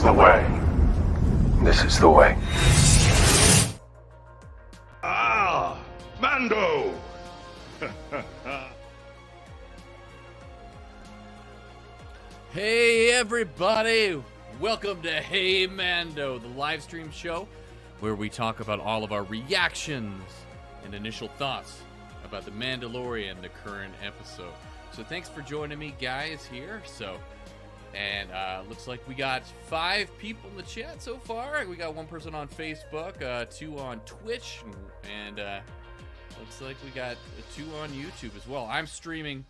the way. This is the way. Ah, Mando! Hey everybody! Welcome to Hey Mando, the live stream show where we talk about all of our reactions and initial thoughts about the Mandalorian, the current episode. So thanks for joining me guys here. Looks like we got 5 people in the chat so far. We got 1 person on Facebook, 2 on Twitch, and looks like we got 2 on YouTube as well. I'm streaming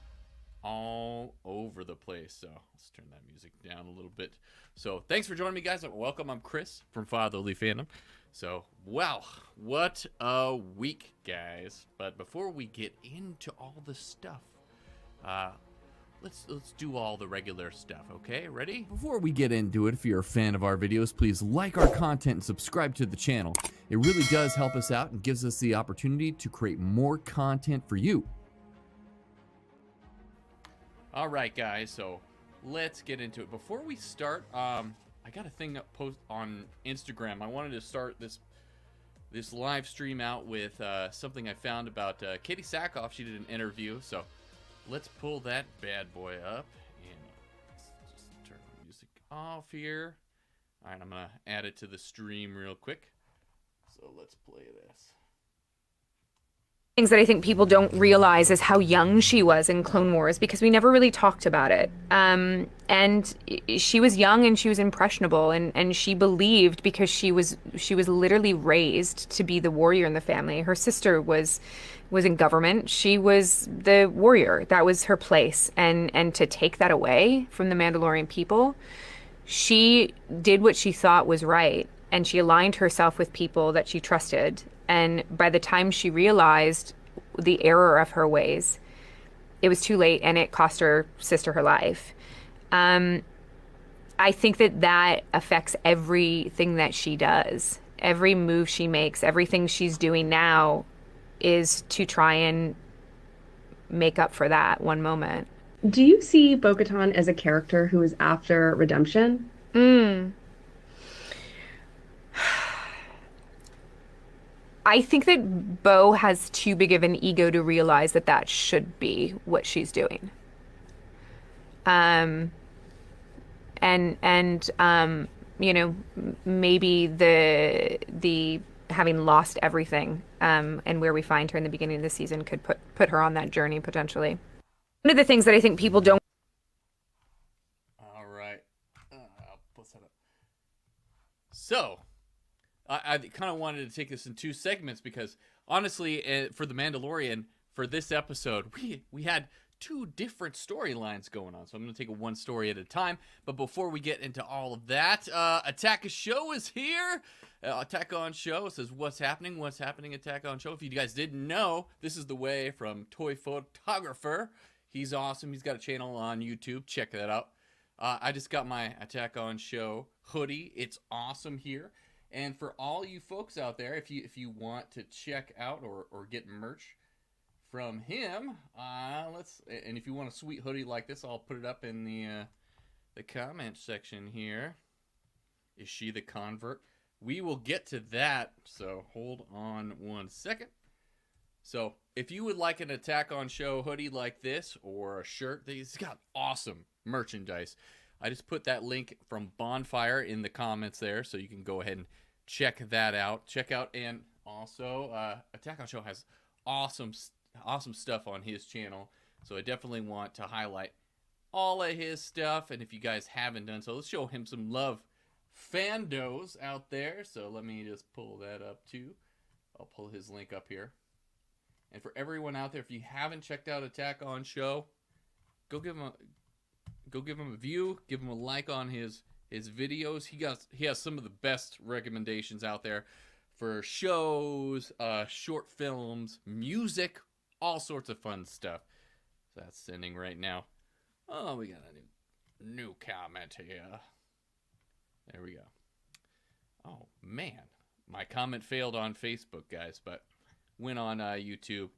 all over the place, so let's turn that music down a little bit. So thanks for joining me guys. Welcome. I'm Chris from Fatherly Fandom. So wow, what a week guys. But before we get into all the stuff, let's do all the regular stuff, okay? Ready? Before we get into it, if you're a fan of our videos, please like our content and subscribe to the channel. It really does help us out and gives us the opportunity to create more content for you. All right, guys, so let's get into it. Before we start, I got a thing up post on Instagram. I wanted to start this live stream out with something I found about Katie Sackhoff. She did an interview, so let's pull that bad boy up and let's just turn the music off here. All right, I'm gonna add it to the stream real quick. So let's play this. Things that I think people don't realize is how young she was in Clone Wars, because we never really talked about it. And she was young and she was impressionable, and she believed, because she was literally raised to be the warrior in the family. Her sister was in government. She was the warrior. That was her place. And to take that away from the Mandalorian people, she did what she thought was right, and she aligned herself with people that she trusted. And by the time she realized the error of her ways, it was too late, and it cost her sister her life. I think that affects everything that she does. Every move she makes, everything she's doing now is to try and make up for that one moment. Do you see Bo-Katan as a character who is after redemption? I think that Bo has too big of an ego to realize that should be what she's doing. You know, maybe the having lost everything, and where we find her in the beginning of the season could put her on that journey potentially. One of the things that I think people don't. All right, I'll put that up. So, I kind of wanted to take this in 2 segments because, honestly, for the Mandalorian, for this episode, we had 2 different storylines going on. So I'm going to take it 1 story at a time. But before we get into all of that, Attack on Show is here. Attack on Show says, what's happening? What's happening, Attack on Show? If you guys didn't know, this is the way from Toy Photographer. He's awesome. He's got a channel on YouTube. Check that out. I just got my Attack on Show hoodie. It's awesome here. And for all you folks out there, if you want to check out or get merch from him, and if you want a sweet hoodie like this, I'll put it up in the comment section here. Is she the convert? We will get to that, so hold on 1 second. So if you would like an Attack on Show hoodie like this, or a shirt, he's got awesome merchandise. I just put that link from Bonfire in the comments there, so you can go ahead and check that out. And also, Attack on Show has awesome stuff on his channel, so I definitely want to highlight all of his stuff. And if you guys haven't done so, let's show him some love. FANDOS out there. So let me just pull that up too. I'll pull his link up here. And for everyone out there, if you haven't checked out Attack on Show, go give him a view, give him a like on his videos. He has some of the best recommendations out there for shows, short films, music, all sorts of fun stuff. So that's sending right now. Oh, we got a new comment here. There we go. Oh man, my comment failed on Facebook, guys, but went on YouTube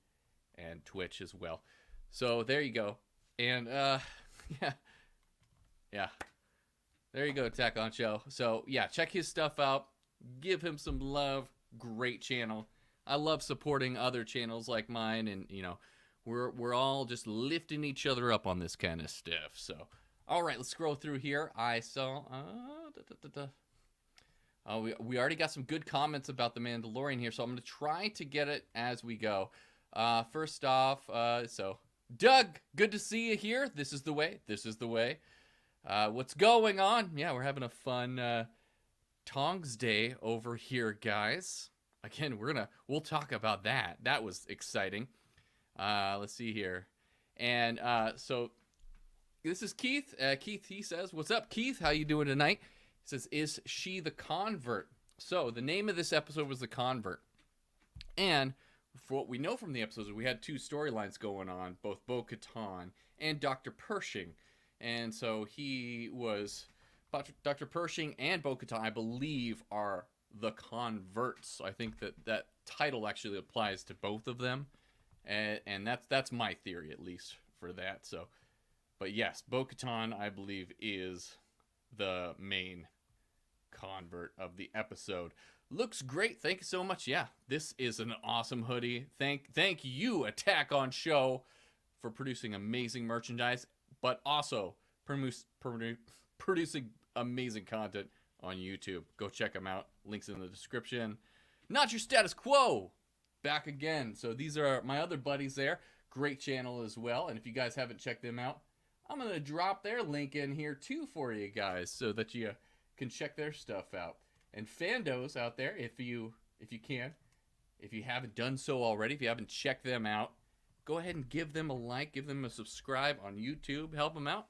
and Twitch as well. So there you go. And yeah. There you go, Attack on Show. So, yeah, check his stuff out. Give him some love. Great channel. I love supporting other channels like mine, and, you know, we're all just lifting each other up on this kind of stuff. So, all right, let's scroll through here. I saw... we already got some good comments about The Mandalorian here, so I'm going to try to get it as we go. First off, so, Doug, good to see you here. This is the way. This is the way. What's going on? Yeah, we're having a fun Tongs Day over here, guys. Again, we'll talk about that. That was exciting. Let's see here. And so this is Keith. Keith, he says, "What's up, Keith? How you doing tonight?" He says, "Is she the convert?" So the name of this episode was The Convert. And for what we know from the episodes, we had two storylines going on, both Bo-Katan and Dr. Pershing. And so he was, Dr. Pershing and Bo-Katan, I believe, are the converts. I think that title actually applies to both of them. And that's my theory, at least, for that. So, but yes, Bo-Katan, I believe, is the main convert of the episode. Looks great. Thank you so much. Yeah, this is an awesome hoodie. Thank you, Attack on Show, for producing amazing merchandise, but also producing amazing content on YouTube. Go check them out. Links in the description. Not Your Status Quo, back again. So these are my other buddies there. Great channel as well. And if you guys haven't checked them out, I'm going to drop their link in here too for you guys so that you can check their stuff out. And Fandos out there, if you can, if you haven't done so already, if you haven't checked them out, go ahead and give them a like, give them a subscribe on YouTube, help them out.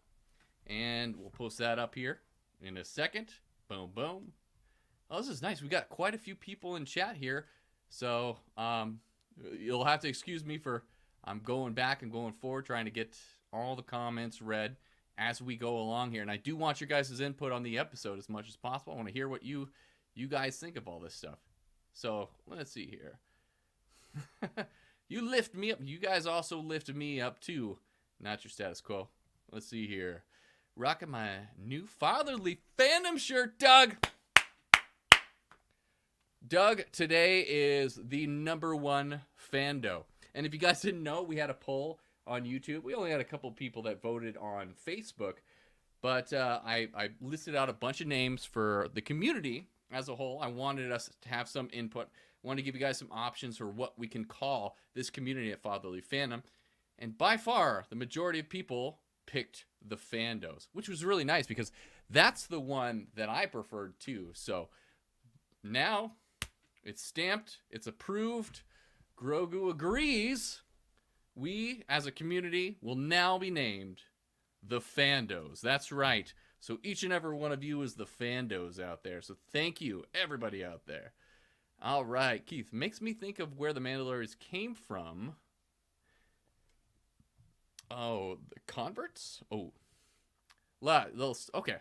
And we'll post that up here in a second. Boom, boom. Oh, this is nice. We got quite a few people in chat here. So you'll have to excuse me for I'm going back and going forward, trying to get all the comments read as we go along here. And I do want your guys' input on the episode as much as possible. I want to hear what you guys think of all this stuff. So let's see here. You lift me up. You guys also lifted me up too. Not Your Status Quo. Let's see here. Rocking my new fatherly fandom shirt, Doug. Doug, today is the #1 Fando. And if you guys didn't know, we had a poll on YouTube. We only had a couple people that voted on Facebook. But I listed out a bunch of names for the community as a whole. I wanted us to have some input. I wanted to give you guys some options for what we can call this community at Fatherly Fandom. And by far, the majority of people picked the Fandos, which was really nice because that's the one that I preferred too. So now it's stamped, it's approved, Grogu agrees. We, as a community, will now be named the Fandos. That's right. So each and every one of you is the Fandos out there. So thank you, everybody out there. All right, Keith, makes me think of where the Mandalorians came from. Oh, the converts? Oh. Okay.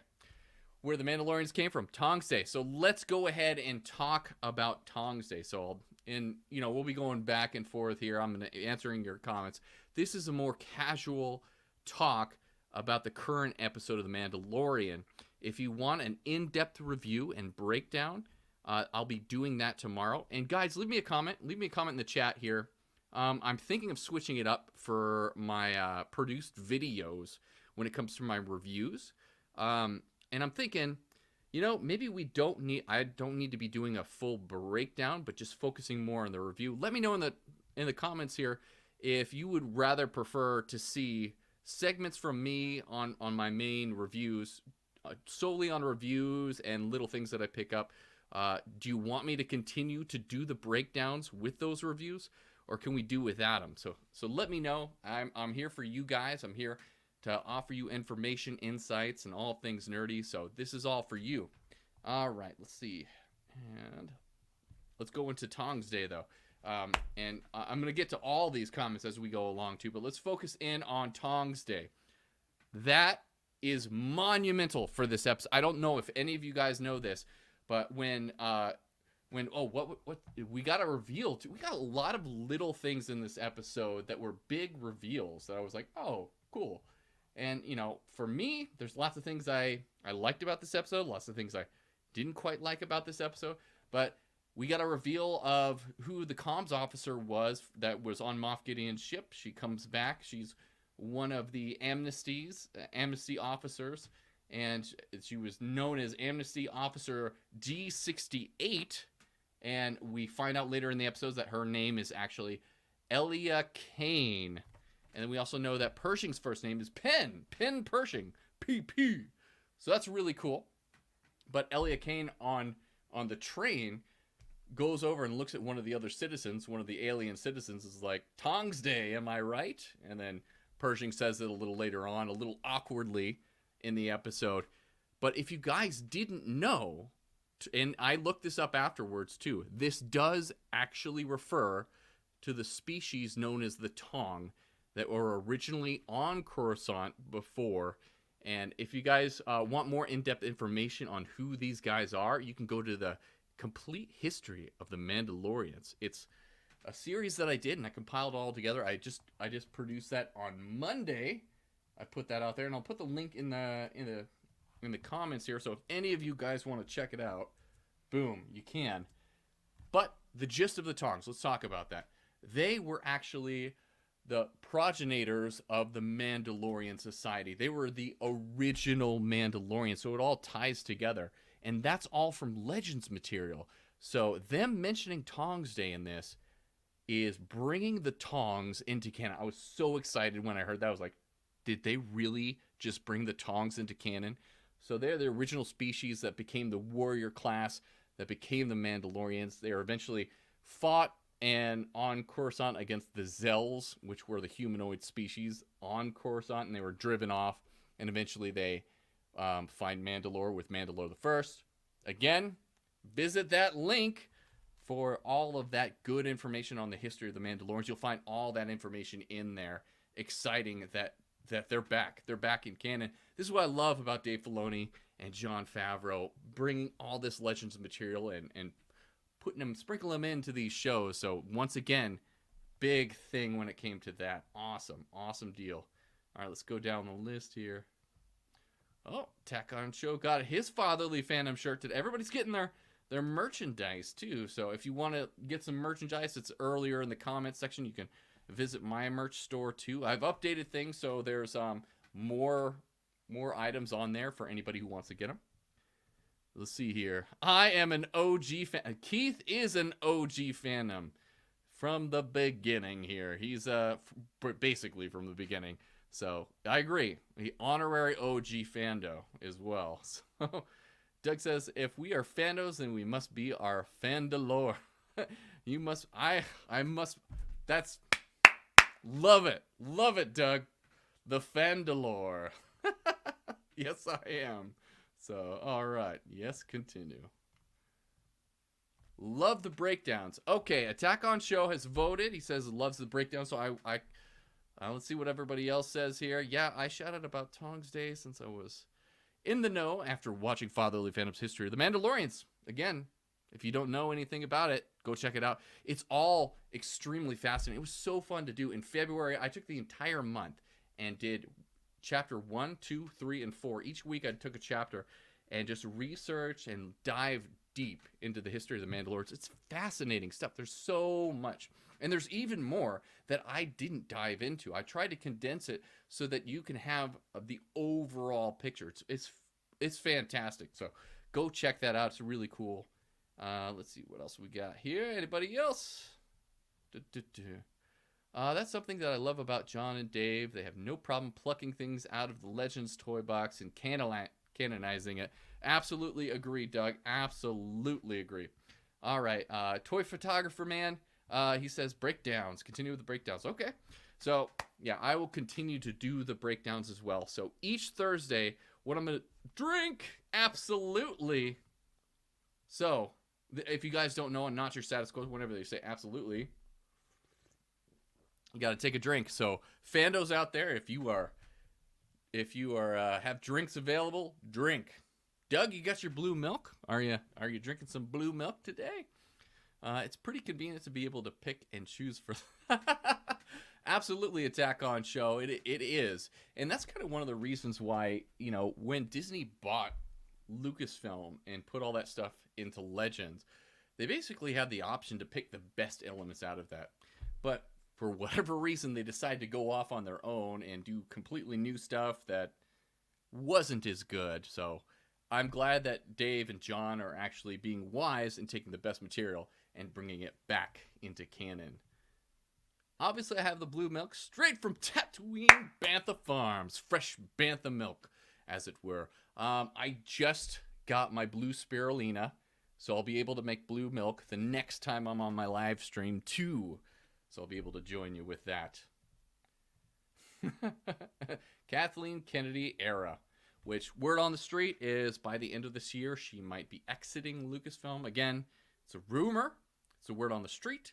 Where the Mandalorians came from. Tongs Day. So let's go ahead and talk about Tongs Day. So we'll be going back and forth here. I'm going to answering your comments. This is a more casual talk about the current episode of The Mandalorian. If you want an in-depth review and breakdown, I'll be doing that tomorrow. And guys, leave me a comment. Leave me a comment in the chat here. I'm thinking of switching it up for my produced videos when it comes to my reviews. And I'm thinking, maybe I don't need to be doing a full breakdown, but just focusing more on the review. Let me know in the comments here if you would rather prefer to see segments from me on my main reviews, solely on reviews and little things that I pick up. Do you want me to continue to do the breakdowns with those reviews, or can we do without them? So let me know. I'm here for you guys. I'm here to offer you information, insights, and all things nerdy. So this is all for you. All right, let's see. And let's go into Tongs Day, though. And I'm going to get to all these comments as we go along, too. But let's focus in on Tongs Day. That is monumental for this episode. I don't know if any of you guys know this, but when we got a reveal. We got a lot of little things in this episode that were big reveals that I was like, oh, cool. And, for me, there's lots of things I I liked about this episode. Lots of things I didn't quite like about this episode. But we got a reveal of who the comms officer was that was on Moff Gideon's ship. She comes back. She's one of the amnesty officers. And she was known as Amnesty Officer D68. And we find out later in the episodes that her name is actually Elia Kane. And then we also know that Pershing's first name is Penn Pershing, PP. So that's really cool. But Elia Kane on the train goes over and looks at one of the other citizens, one of the alien citizens, is like, Tongs Day, am I right? And then Pershing says it a little later on, a little awkwardly in the episode. But if you guys didn't know, and I looked this up afterwards too, this does actually refer to the species known as the Tong that were originally on Coruscant before. And if you guys want more in-depth information on who these guys are, you can go to the Complete History of the Mandalorians. It's a series that I did, and I compiled it all together. I just produced that on Monday. I put that out there, and I'll put the link in the comments here. So if any of you guys want to check it out, boom, you can. But the gist of the Tongs, let's talk about that. They were actually the progenitors of the Mandalorian society. They were the original Mandalorians, so it all ties together. And that's all from Legends material. So them mentioning Tongs Day in this is bringing the Tongs into canon. I was so excited when I heard that. I was like, did they really just bring the Tongs into canon? So they're the original species that became the warrior class, that became the Mandalorians. They were eventually fought and on Coruscant against the Zells, which were the humanoid species on Coruscant, and they were driven off. And eventually they find Mandalore with Mandalore the First. Again, visit that link for all of that good information on the history of the Mandalorians. You'll find all that information in there. Exciting that they're back. They're back in canon. This is what I love about Dave Filoni and Jon Favreau, bringing all this Legends material and sprinkling them into these shows. So once again, big thing when it came to that. Awesome deal. All right, let's go down the list here. Oh, Tack On Show got his fatherly fandom shirt today. Everybody's getting their merchandise too. So if you want to get some merchandise, it's earlier in the comments section. You can visit my merch store too. I've updated things, so there's more items on there for anybody who wants to get them. Let's see here. I am an OG fan. Keith is an OG fandom from the beginning here. He's basically from the beginning. So I agree. The honorary OG fando as well. So Doug says, if we are fandos, then we must be our Fandalore. You must. I must. That's. Love it, Doug. The Fandalore. Yes, I am. So, all right. Yes, continue. Love the breakdowns. Okay, Attack on Show has voted. He says loves the breakdown. So I let's see what everybody else says here. Yeah, I shouted about Tongs Day since I was in the know after watching Fatherly Fandom's history of the Mandalorians. Again, if you don't know anything about it, go check it out. It's all extremely fascinating. It was so fun to do. In February, I took the entire month and did chapter 1, 2, 3, and 4. Each week I took a chapter and just research and dive deep into the history of the Mandalorians. It's fascinating stuff. There's so much. And there's even more that I didn't dive into. I tried to condense it so that you can have the overall picture. It's fantastic. So go check that out. It's really cool. Let's see what else we got here. Anybody else? That's something that I love about John and Dave. They have no problem plucking things out of the Legends toy box and canonizing it. Absolutely agree, Doug. Absolutely agree. All right. Toy Photographer Man, he says breakdowns. Continue with the breakdowns. Okay. So, yeah, I will continue to do the breakdowns as well. So each Thursday, what I'm going to drink, absolutely. So, if you guys don't know, and not your status quo, whenever they say absolutely, you got to take a drink. So, Fandos out there, if you are have drinks available, drink. Doug, you got your blue milk? Are you drinking some blue milk today? It's pretty convenient to be able to pick and choose for absolutely Attack on show. It is. And that's kind of one of the reasons why, you know, when Disney bought Lucasfilm and put all that stuff into Legends, they basically had the option to pick the best elements out of that. But for whatever reason, they decided to go off on their own and do completely new stuff that wasn't as good. So I'm glad that Dave and John are actually being wise and taking the best material and bringing it back into canon. Obviously, I have the blue milk straight from Tatooine Bantha Farms. Fresh Bantha milk, as it were. I just got my blue spirulina, so I'll be able to make blue milk the next time I'm on my live stream, too. So I'll be able to join you with that. Kathleen Kennedy era, which word on the street is by the end of this year, she might be exiting Lucasfilm. Again, it's a rumor. It's a word on the street.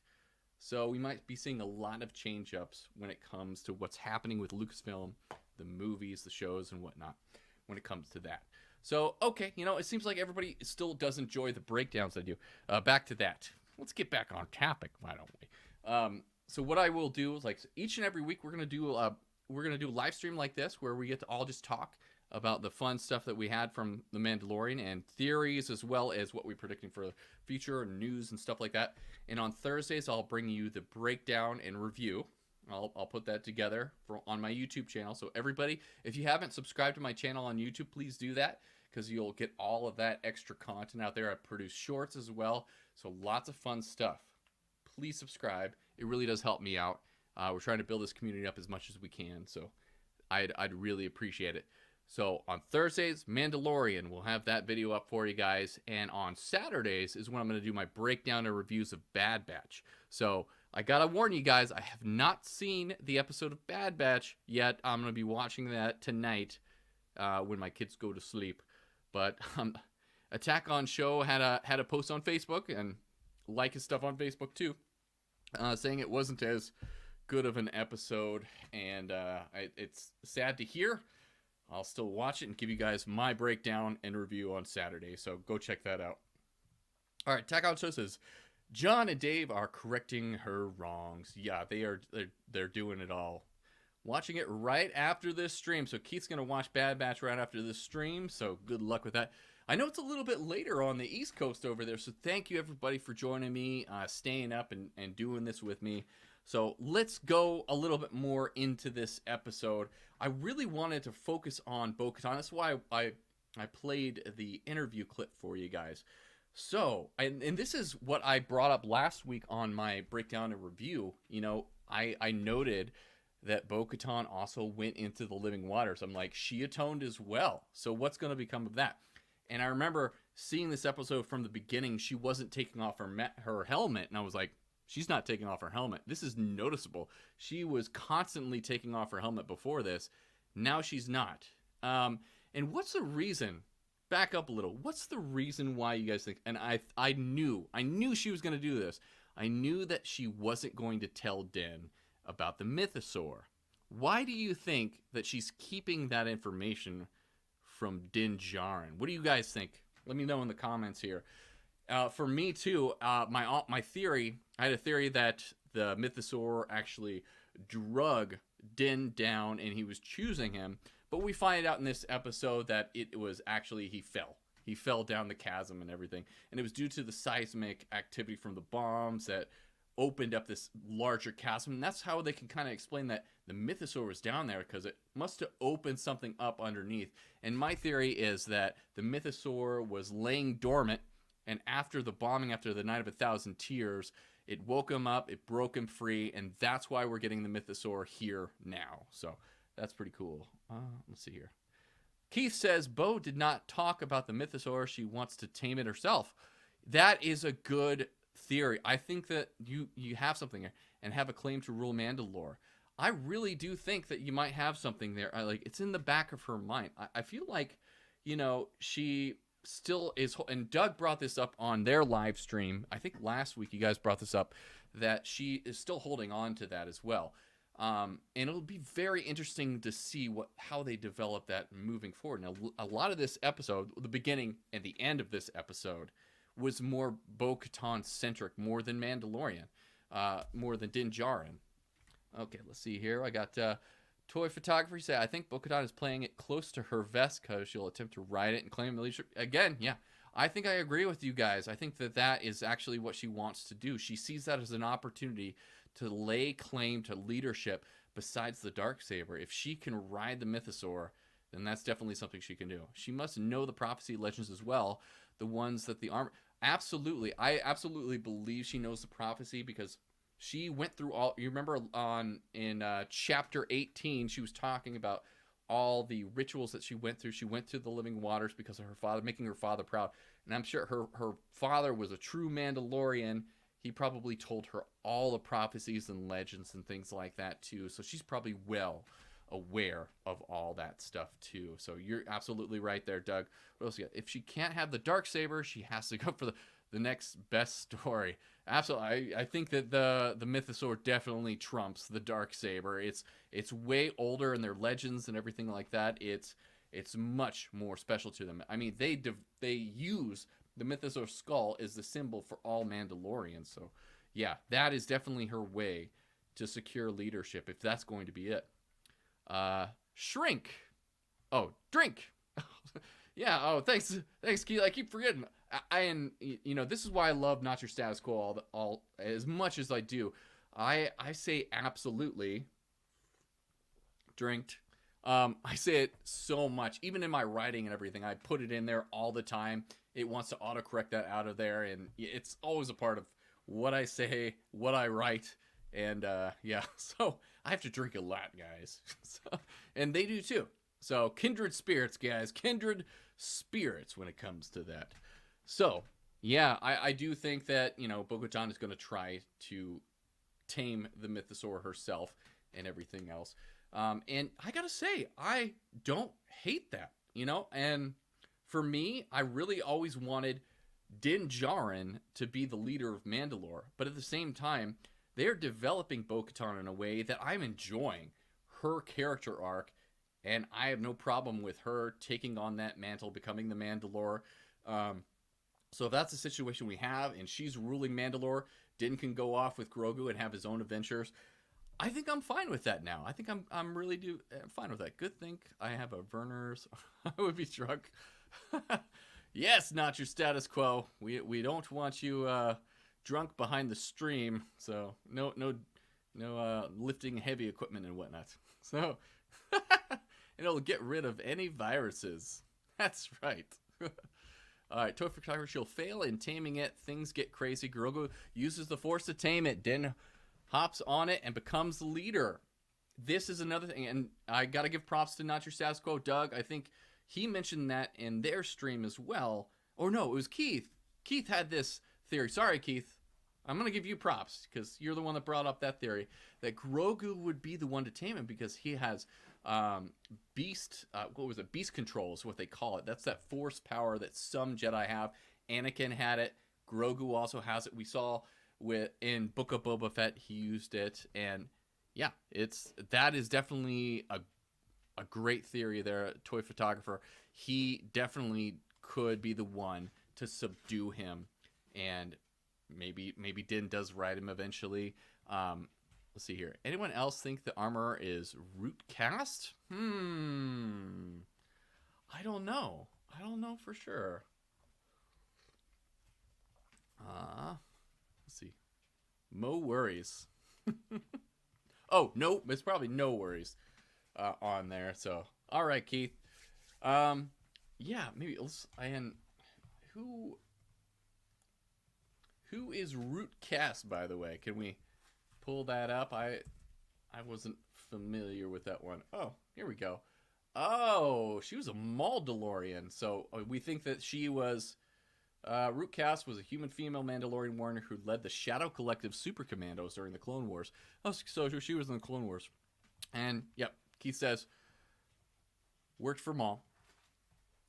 So we might be seeing a lot of change-ups when it comes to what's happening with Lucasfilm, the movies, the shows, and whatnot, when it comes to that. So, okay, you know, it seems like everybody still does enjoy the breakdowns I do. Back to that. Let's get back on topic, why don't we? So what I will do is, like, each and every week we're gonna do a live stream like this where we get to all just talk about the fun stuff that we had from The Mandalorian and theories, as well as what we're predicting for the future and news and stuff like that. And on Thursdays, I'll bring you the breakdown and review. I'll put that together on my YouTube channel. So everybody, if you haven't subscribed to my channel on YouTube, please do that, because you'll get all of that extra content out there. I produce shorts as well, so lots of fun stuff. Please subscribe. It really does help me out. We're trying to build this community up as much as we can, so I'd really appreciate it. So on Thursdays, Mandalorian, we'll have that video up for you guys. And on Saturdays is when I'm going to do my breakdown and reviews of Bad Batch. So I got to warn you guys, I have not seen the episode of Bad Batch yet. I'm going to be watching that tonight when my kids go to sleep. But Attack on Show had a post on Facebook, and like his stuff on Facebook too, saying it wasn't as good of an episode. And it's sad to hear. I'll still watch it and give you guys my breakdown and review on Saturday, so go check that out. All right, Attack on Show says, John and Dave are correcting her wrongs. Yeah, they're doing it all. Watching it right after this stream, so Keith's going to watch Bad Batch right after this stream, so good luck with that. I know it's a little bit later on the East Coast over there, so thank you everybody for joining me, staying up and doing this with me. So let's go a little bit more into this episode. I really wanted to focus on Bo-Katan. That's why I played the interview clip for you guys. So, and this is what I brought up last week on my breakdown and review. You know, I noted that Bo-Katan also went into the living waters. I'm like, she atoned as well. So what's going to become of that? And I remember seeing this episode from the beginning. She wasn't taking off her helmet. And I was like, she's not taking off her helmet. This is noticeable. She was constantly taking off her helmet before this. Now she's not. And what's the reason? Back up a little. What's the reason why you guys think? And I knew she was going to do this. I knew that she wasn't going to tell Din about the mythosaur. Why do you think that she's keeping that information from Din Djarin? What do you guys think? Let me know in the comments here. For me too, my theory, I had a theory that the mythosaur actually drug Din down and he was choosing him, but we find out in this episode that it was actually he fell down the chasm and everything, and it was due to the seismic activity from the bombs that opened up this larger chasm. And that's how they can kind of explain that the mythosaur was down there, because it must have opened something up underneath. And my theory is that the mythosaur was laying dormant, and after the bombing, after the Night of 1,000 Tears, it woke him up, it broke him free, and that's why we're getting the mythosaur here now. So that's pretty cool. Let's see here. Keith says, Bo did not talk about the mythosaur. She wants to tame it herself. That is a good theory. I think that you have something there and have a claim to rule Mandalore. I really do think that you might have something there. It's in the back of her mind. I feel like, you know, she still is, and Doug brought this up on their live stream. I think last week you guys brought this up, that she is still holding on to that as well. And it'll be very interesting to see how they develop that moving forward. Now, a lot of this episode, the beginning and the end of this episode, was more Bo-Katan centric, more than Mandalorian, more than Din Djarin. Okay, let's see here. I got toy photography say I think Bo-Katan is playing it close to her vest because she'll attempt to ride it and claim the leadership. Again, yeah, I think I agree with you guys. I think that that is actually what she wants to do. She sees that as an opportunity to lay claim to leadership besides the Darksaber. If she can ride the Mythosaur, then that's definitely something she can do. She must know the prophecy legends as well, the ones that the armor. Absolutely, I absolutely believe she knows the prophecy because she went through all. You remember in chapter 18, she was talking about all the rituals that she went through. She went through the living waters because of her father, making her father proud. And I'm sure her father was a true Mandalorian. He probably told her all the prophecies and legends and things like that too. So she's probably well aware of all that stuff too. So you're absolutely right there, Doug. What else you got? If she can't have the Darksaber, she has to go for the next best story. Absolutely. I think that the Mythosaur definitely trumps the Darksaber. It's way older and their legends and everything like that. It's much more special to them. I mean, they use the Mythosaur skull as the symbol for all Mandalorians. So, yeah, that is definitely her way to secure leadership if that's going to be it. Shrink. Oh, drink. Yeah. Oh, thanks, Keith. I keep forgetting. And you know, this is why I love Not Your Status Quo all as much as I do. I say absolutely drinked. I say it so much, even in my writing and everything. I put it in there all the time. It wants to autocorrect that out of there, and it's always a part of what I say, what I write, and yeah. So I have to drink a lot, guys. So, and they do too. So kindred spirits, guys. Kindred spirits when it comes to that. So, yeah, I do think that, you know, Bo-Katan is going to try to tame the Mythosaur herself and everything else. And I got to say, I don't hate that, you know? And for me, I really always wanted Din Djarin to be the leader of Mandalore. But at the same time, they're developing Bo-Katan in a way that I'm enjoying her character arc. And I have no problem with her taking on that mantle, becoming the Mandalore. So if that's the situation we have, and she's ruling Mandalore, Din can go off with Grogu and have his own adventures. I think I'm fine with that now. I think I'm fine with that. Good thing I have a Verner's. I would be drunk. Yes, Not Your Status Quo. We don't want you drunk behind the stream. So no lifting heavy equipment and whatnot. So and it'll get rid of any viruses. That's right. All right, toy photographer, she'll fail in taming it. Things get crazy. Grogu uses the Force to tame it. Din hops on it and becomes the leader. This is another thing, and I got to give props to Not Your Status Quo, Doug. I think he mentioned that in their stream as well. Or no, it was Keith. Keith had this theory. Sorry, Keith. I'm going to give you props because you're the one that brought up that theory, that Grogu would be the one to tame him because he has beast control is what they call it. That's that force power that some Jedi have. Anakin had it. Grogu also has it. We saw in Book of Boba Fett he used it, and yeah, that is definitely a great theory there. Toy photographer, he definitely could be the one to subdue him, and maybe Din does ride him eventually. Let's see here. Anyone else think the armor is root cast? I don't know. I don't know for sure. Let's see. Mo worries. Oh, no, it's probably no worries on there. So, all right, Keith. Yeah, maybe let's. And who is root cast, by the way? Can we pull that up? I wasn't familiar with that one. Oh, here we go. Oh, she was a Mandalorian. So we think that she was Root Cast was a human female Mandalorian warrior who led the Shadow Collective Super Commandos during the Clone Wars. Oh, so she was in the Clone Wars. And yep, Keith says worked for Maul.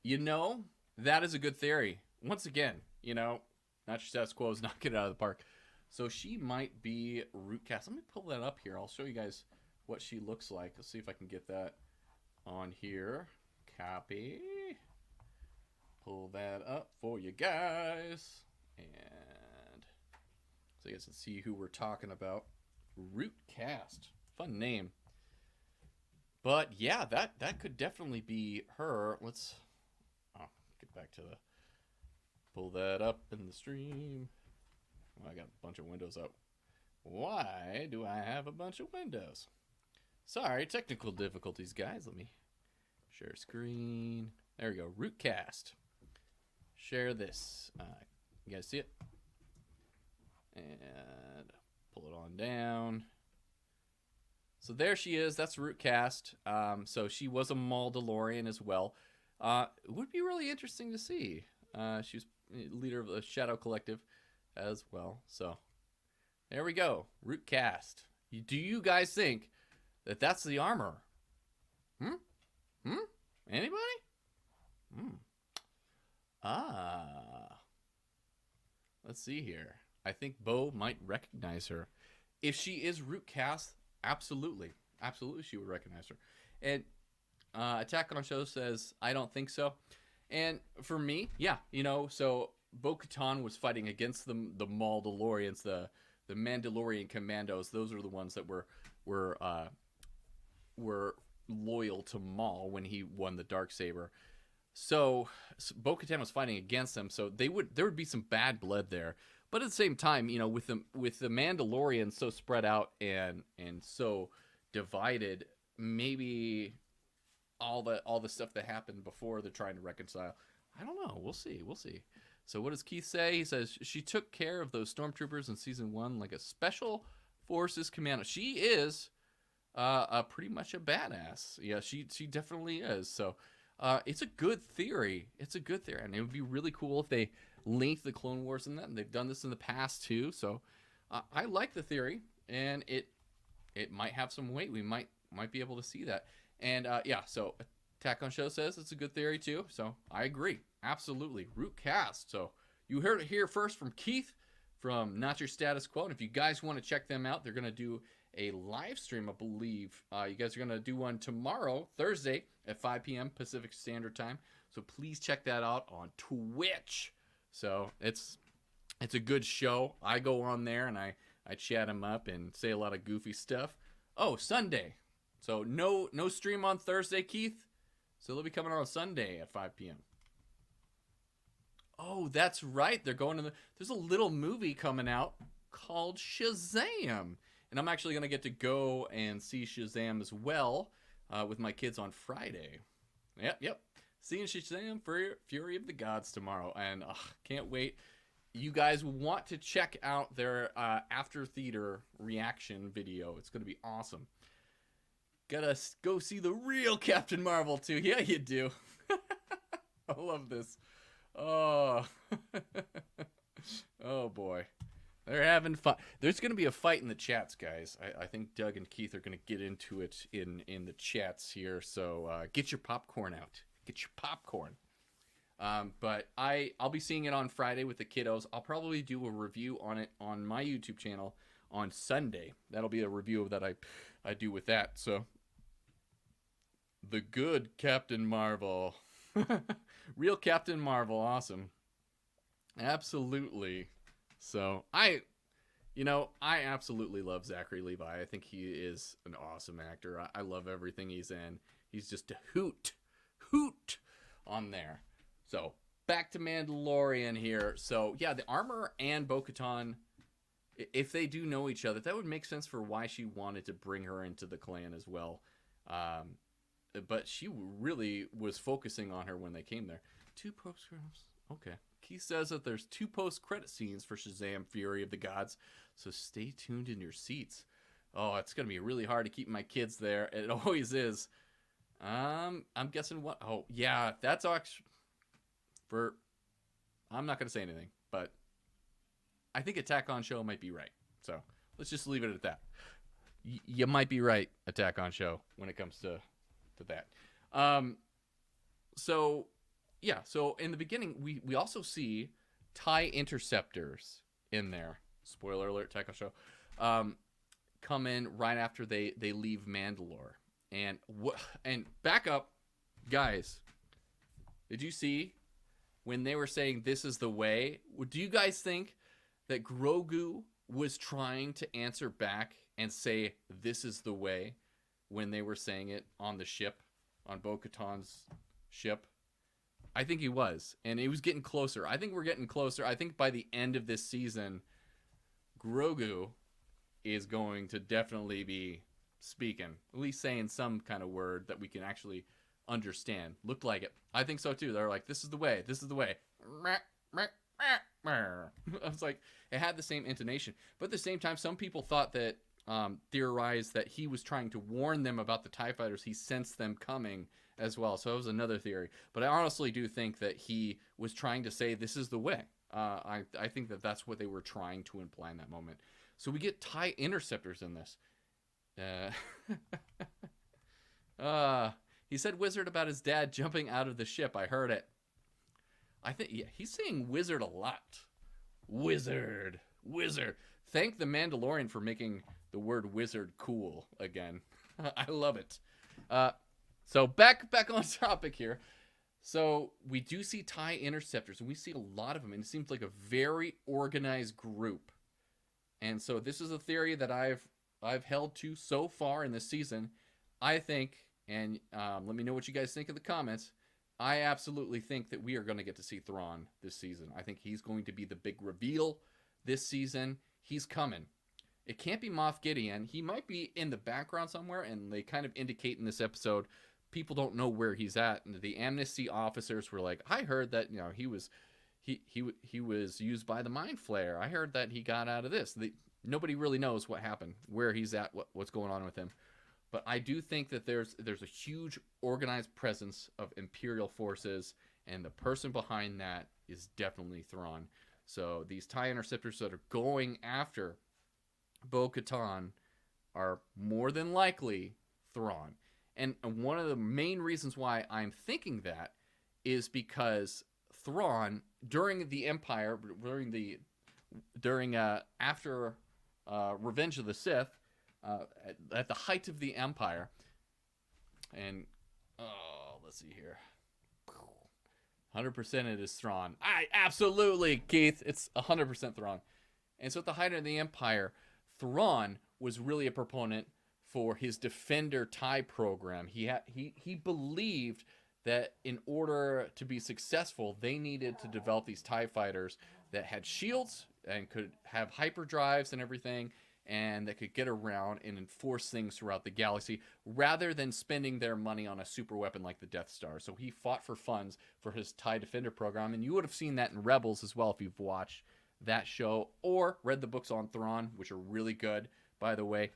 You know, that is a good theory. Once again, you know, Not Your Status Quo is knocking it out of the park. So she might be root cast. Let me pull that up here. I'll show you guys what she looks like. Let's see if I can get that on here. Copy. Pull that up for you guys. And so you guys can see who we're talking about. Root cast. Fun name. But yeah, that could definitely be her. Let's get back to the pull that up in the stream. Oh, I got a bunch of windows up. Why do I have a bunch of windows? Sorry, technical difficulties, guys. Let me share screen. There we go. Rootcast. Share this. You guys see it? And pull it on down. So there she is. That's Rootcast. So she was a Mandalorian as well. It would be really interesting to see. She was leader of the Shadow Collective as well. So there we go. Rootcast. Do you guys think that that's the armor? Anybody? Let's see here. I think Bo might recognize her. If she is Rootcast, absolutely. Absolutely she would recognize her. And Attack on Show says, I don't think so. And for me, yeah, so Bo-Katan was fighting against the Mandalorians, the Mandalorian commandos. Those are the ones that were loyal to Maul when he won the Darksaber. So Bo-Katan was fighting against them, so there would be some bad blood there. But at the same time, with the Mandalorians so spread out and so divided, maybe all the stuff that happened before they're trying to reconcile. I don't know. We'll see. So what does Keith say? He says she took care of those stormtroopers in season 1 like a special forces commando. She is pretty much a badass. Yeah, she definitely is. So it's a good theory. And it would be really cool if they linked the Clone Wars in that. And they've done this in the past too. So I like the theory, and it might have some weight. We might be able to see that. And so Attack on Show says it's a good theory too. So I agree. Absolutely. Rootcast. So you heard it here first from Keith from Not Your Status Quo. And if you guys want to check them out, they're going to do a live stream, I believe. You guys are going to do one tomorrow, Thursday at 5 p.m. Pacific Standard Time. So please check that out on Twitch. So it's a good show. I go on there and I chat them up and say a lot of goofy stuff. Oh, Sunday. So no stream on Thursday, Keith. So they'll be coming on Sunday at 5 p.m. Oh, that's right. They're going to there's a little movie coming out called Shazam. And I'm actually going to get to go and see Shazam as well with my kids on Friday. Yep. Seeing Shazam for Fury of the Gods tomorrow. And can't wait. You guys want to check out their after theater reaction video. It's going to be awesome. Gotta go see the real Captain Marvel too. Yeah, you do. I love this. Oh. Oh boy. They're having fun. There's going to be a fight in the chats, guys. I think Doug and Keith are going to get into it in the chats here. So get your popcorn out. Get your popcorn. But I'll be seeing it on Friday with the kiddos. I'll probably do a review on it on my YouTube channel on Sunday. That'll be a review that I do with that. So the good Captain Marvel. Real Captain Marvel. Awesome. Absolutely. So I absolutely love Zachary Levi. I think he is an awesome actor. I love everything he's in. He's just a hoot on there. So back to Mandalorian here. So yeah, the armor and Bo-Katan, if they do know each other, that would make sense for why she wanted to bring her into the clan as well. But she really was focusing on her when they came there. 2 post-credits. Okay. Keith says that there's 2 post-credit scenes for Shazam Fury of the Gods, so stay tuned in your seats. Oh, it's going to be really hard to keep my kids there. It always is. I'm guessing what? Oh, yeah, that's actually for... I'm not going to say anything, but I think Attack on Show might be right. So let's just leave it at that. You might be right, Attack on Show, when it comes to that. So in the beginning, we also see TIE interceptors in there. Spoiler alert, Attack on Show. Come in right after they leave Mandalore. And back up, guys. Did you see when they were saying this is the way? Do you guys think that Grogu was trying to answer back and say, this is the way, when they were saying it on the ship, on Bo-Katan's ship? I think he was. And he was getting closer. I think we're getting closer. I think by the end of this season, Grogu is going to definitely be speaking, at least saying some kind of word that we can actually understand. Looked like it. I think so too. They're like, this is the way. This is the way. I was like, it had the same intonation. But at the same time, some people thought that, theorized that he was trying to warn them about the TIE fighters. He sensed them coming as well. So that was another theory. But I honestly do think that he was trying to say, this is the way. I think that that's what they were trying to imply in that moment. So we get TIE interceptors in this. He said wizard about his dad jumping out of the ship. I heard it. I think, yeah, he's saying wizard a lot. Wizard. Thank the Mandalorian for making the word wizard cool again. I love it. So back on topic here. So we do see TIE interceptors, and we see a lot of them, and it seems like a very organized group. And so this is a theory that I've held to so far in this season. I think, and let me know what you guys think in the comments, I absolutely think that we are going to get to see Thrawn this season. I think he's going to be the big reveal this season. He's coming. It can't be Moff Gideon. He might be in the background somewhere, and they kind of indicate in this episode people don't know where he's at. And the amnesty officers were like, I heard that, you know, he was used by the Mind Flayer. I heard that he got out of this. Nobody really knows what happened, where he's at, what's going on with him. But I do think that there's a huge organized presence of Imperial forces, and the person behind that is definitely Thrawn. So these TIE interceptors that are going after Bo-Katan are more than likely Thrawn. And one of the main reasons why I'm thinking that is because Thrawn, during the Empire, after Revenge of the Sith, at the height of the Empire, and let's see here, 100% it is Thrawn. Absolutely, Keith, it's 100% Thrawn. And so at the height of the Empire, Thrawn was really a proponent for his Defender TIE program. He believed that in order to be successful, they needed to develop these TIE fighters that had shields and could have hyperdrives and everything, and that could get around and enforce things throughout the galaxy rather than spending their money on a super weapon like the Death Star. So he fought for funds for his TIE Defender program, and you would have seen that in Rebels as well if you've watched that show or read the books on Thrawn, which are really good, by the way.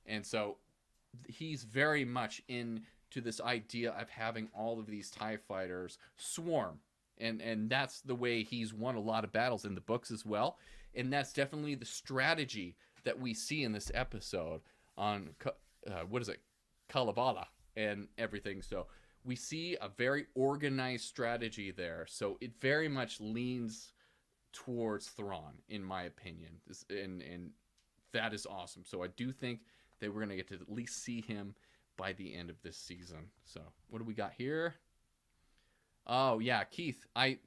And so he's very much into this idea of having all of these TIE fighters swarm. And that's the way he's won a lot of battles in the books as well. And that's definitely the strategy that we see in this episode on, Kalevala and everything. So we see a very organized strategy there. So it very much leans towards Thrawn, in my opinion. And that is awesome. So I do think that we're going to get to at least see him by the end of this season. So what do we got here? Oh, yeah, Keith. I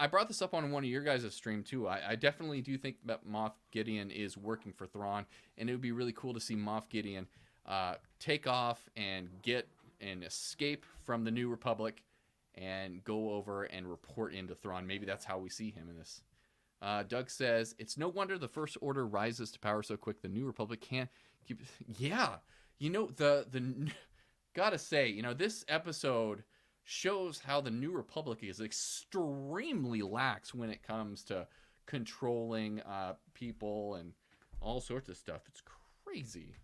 brought this up on one of your guys' stream, too. I definitely do think that Moff Gideon is working for Thrawn, and it would be really cool to see Moff Gideon take off and get and escape from the New Republic and go over and report into Thrawn. Maybe that's how we see him in this. Doug says, it's no wonder the First Order rises to power so quick. The New Republic can't keep... Yeah, you know, gotta say, you know, this episode shows how the New Republic is extremely lax when it comes to controlling people and all sorts of stuff. It's crazy.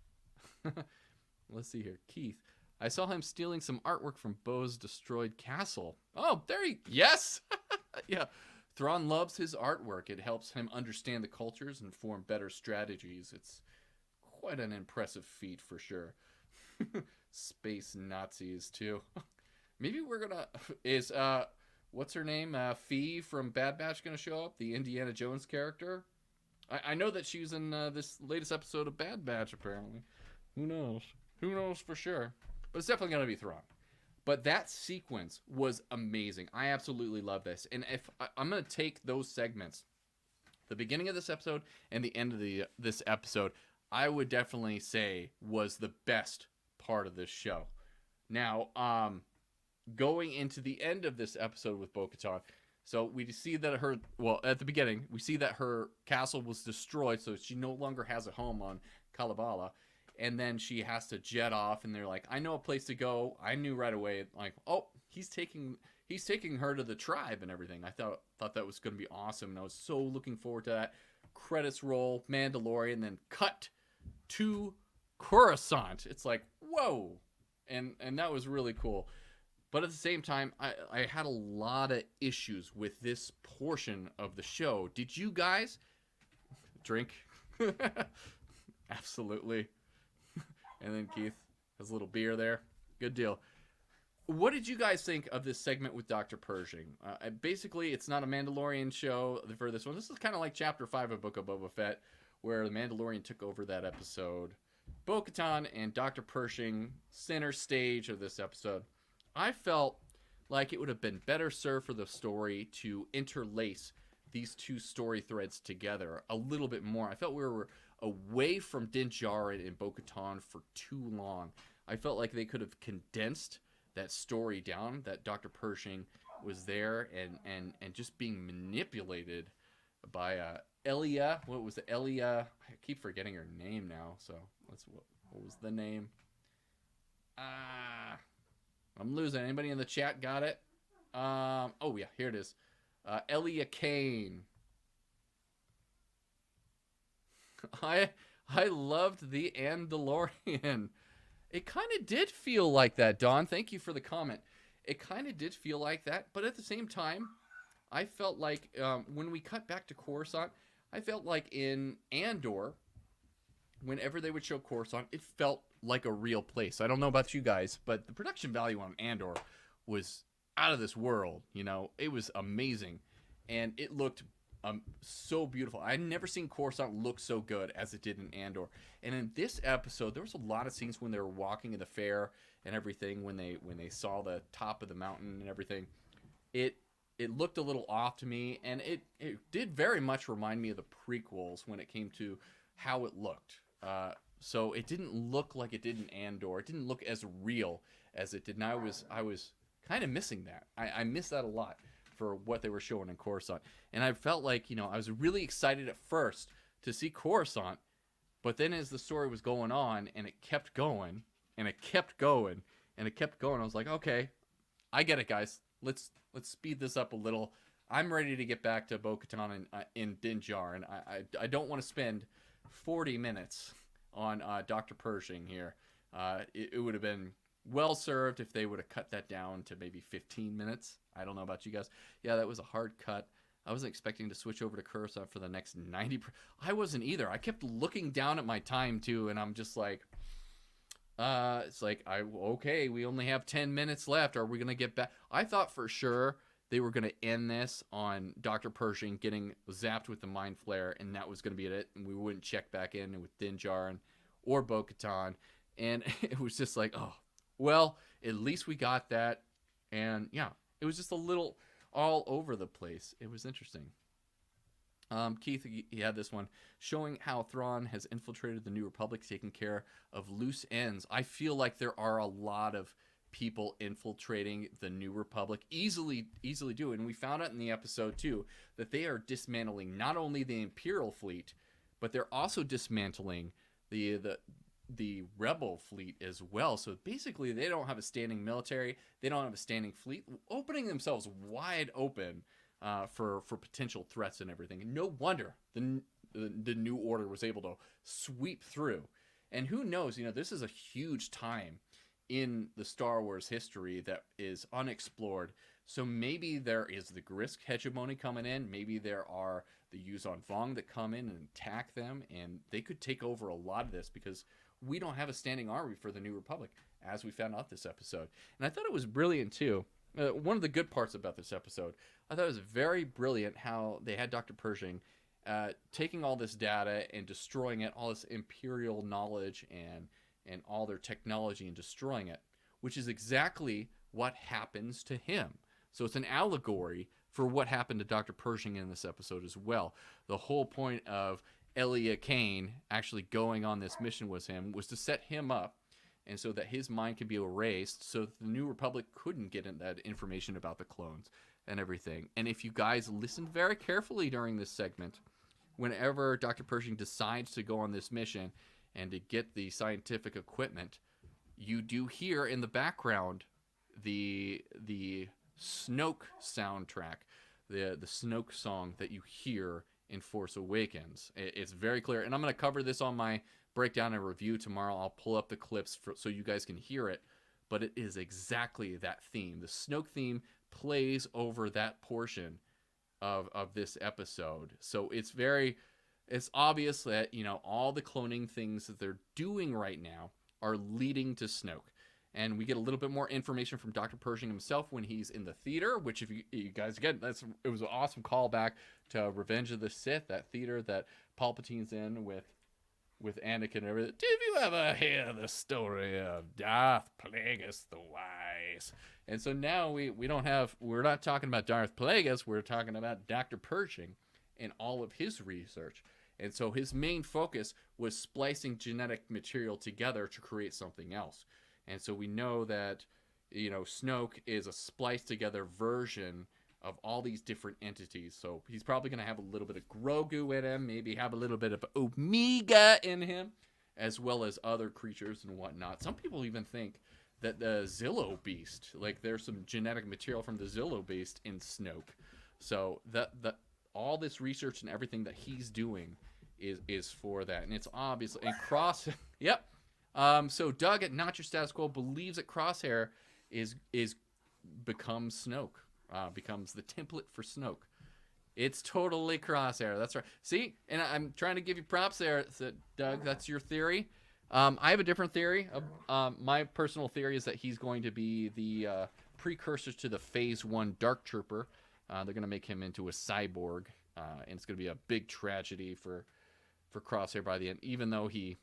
Let's see here. Keith, I saw him stealing some artwork from Bo's destroyed castle. Oh, yes. Yeah. Thrawn loves his artwork. It helps him understand the cultures and form better strategies. It's quite an impressive feat for sure. Space Nazis too. Maybe we're gonna what's her name? Fee from Bad Batch gonna show up? The Indiana Jones character. I know that she's in this latest episode of Bad Batch. Apparently, who knows? Who knows for sure? But it's definitely gonna be Thrawn. But that sequence was amazing. I absolutely love this. And if I'm gonna take those segments, the beginning of this episode and the end of this episode, I would definitely say was the best part of this show. Now, going into the end of this episode with Bo-Katan, so we see that at the beginning, we see that her castle was destroyed, so she no longer has a home on Kalevala. And then she has to jet off, and they're like, I know a place to go. I knew right away, like, oh, he's taking her to the tribe and everything. I thought that was going to be awesome, and I was so looking forward to that. Credits roll, Mandalorian, then cut to Coruscant. It's like, whoa. And that was really cool. But at the same time, I had a lot of issues with this portion of the show. Did you guys drink? Absolutely. And then Keith has a little beer there. Good deal. What did you guys think of this segment with Dr. Pershing? Basically, it's not a Mandalorian show for this one. This is kind of like Chapter 5 of Book of Boba Fett, where the Mandalorian took over that episode. Bo-Katan and Dr. Pershing, center stage of this episode. I felt like it would have been better served for the story to interlace these two story threads together a little bit more. I felt we were away from Din Djarin and Bo-Katan for too long. I felt like they could have condensed that story down, that Dr. Pershing was there and just being manipulated by Elia. What was it? Elia? I keep forgetting her name now. So what was the name? I'm losing. Anybody in the chat got it? Oh yeah, here it is. Elia Kane. I loved the Mandalorian. It kind of did feel like that, Don. Thank you for the comment. It kind of did feel like that, but at the same time, I felt like when we cut back to Coruscant, I felt like in Andor, whenever they would show Coruscant, it felt like a real place. I don't know about you guys, but the production value on Andor was out of this world. You know, it was amazing, and it looked so beautiful. I'd never seen Coruscant look so good as it did in Andor. And in this episode, there was a lot of scenes when they were walking in the fair and everything, when they saw the top of the mountain and everything. It looked a little off to me, and it did very much remind me of the prequels when it came to how it looked. So it didn't look like it did in Andor. It didn't look as real as it did. And I was kind of missing that. I missed that a lot for what they were showing in Coruscant. And I felt like, I was really excited at first to see Coruscant, but then as the story was going on and it kept going and it kept going and it kept going, I was like, okay, I get it, guys. Let's speed this up a little. I'm ready to get back to Bo-Katan and in Din Djarin. I don't want to spend 40 minutes on Dr. Pershing here. It would have been well served if they would have cut that down to maybe 15 minutes. I don't know about you guys. Yeah, that was a hard cut. I wasn't expecting to switch over to Coruscant for the next 90. I wasn't either. I kept looking down at my time too, and I'm just like, it's like, okay, we only have 10 minutes left. Are we gonna get back? I thought for sure they were gonna end this on Dr. Pershing getting zapped with the mind flare, and that was gonna be it, and we wouldn't check back in with Din Djarin or Bo-Katan, and it was just like, oh, well, at least we got that, and yeah, it was just a little all over the place. It was interesting. Keith, he had this one showing how Thrawn has infiltrated the New Republic, taking care of loose ends. I feel like there are a lot of people infiltrating the New Republic, easily do. And we found out in the episode too that they are dismantling not only the Imperial fleet, but they're also dismantling the Rebel fleet as well. So basically, they don't have a standing military. They don't have a standing fleet, opening themselves wide open for potential threats and everything. And no wonder the New Order was able to sweep through. And who knows, this is a huge time in the Star Wars history that is unexplored. So maybe there is the Grisk hegemony coming in. Maybe there are the Yuzon Vong that come in and attack them, and they could take over a lot of this because we don't have a standing army for the New Republic, as we found out this episode. And I thought it was brilliant too. One of the good parts about this episode, I thought it was very brilliant how they had Dr. Pershing taking all this data and destroying it, all this Imperial knowledge and all their technology, and destroying it, which is exactly what happens to him. So it's an allegory for what happened to Dr. Pershing in this episode as well. The whole point of Elia Kane actually going on this mission with him was to set him up, and so that his mind could be erased, so that the New Republic couldn't get in that information about the clones and everything. And if you guys listened very carefully during this segment, whenever Dr. Pershing decides to go on this mission and to get the scientific equipment, you do hear in the background the Snoke soundtrack, the Snoke song that you hear in Force Awakens. It's very clear, and I'm going to cover this on my breakdown and review tomorrow. I'll pull up the clips so you guys can hear it, but it is exactly that theme. The Snoke theme plays over that portion of this episode. So it's obvious that, you know, all the cloning things that they're doing right now are leading to Snoke. And we get a little bit more information from Dr. Pershing himself when he's in the theater, which if you guys again, it was an awesome callback to Revenge of the Sith, that theater that Palpatine's in with Anakin and everything. Did you ever hear the story of Darth Plagueis the Wise? And so now we're not talking about Darth Plagueis, we're talking about Dr. Pershing and all of his research. And so his main focus was splicing genetic material together to create something else. And so we know that, you know, Snoke is a spliced together version of all these different entities. So he's probably going to have a little bit of Grogu in him, maybe have a little bit of Omega in him, as well as other creatures and whatnot. Some people even think that the Zillo Beast, like there's some genetic material from the Zillo Beast in Snoke. So that all this research and everything that he's doing is for that. And it's obviously, and yep. So Doug at Not Your Status Quo believes that Crosshair becomes Snoke, becomes the template for Snoke. It's totally Crosshair. That's right. See, and I'm trying to give you props there, Doug. That's your theory. I have a different theory. My personal theory is that he's going to be the precursor to the Phase 1 Dark Trooper. They're going to make him into a cyborg, and it's going to be a big tragedy for Crosshair by the end, even though he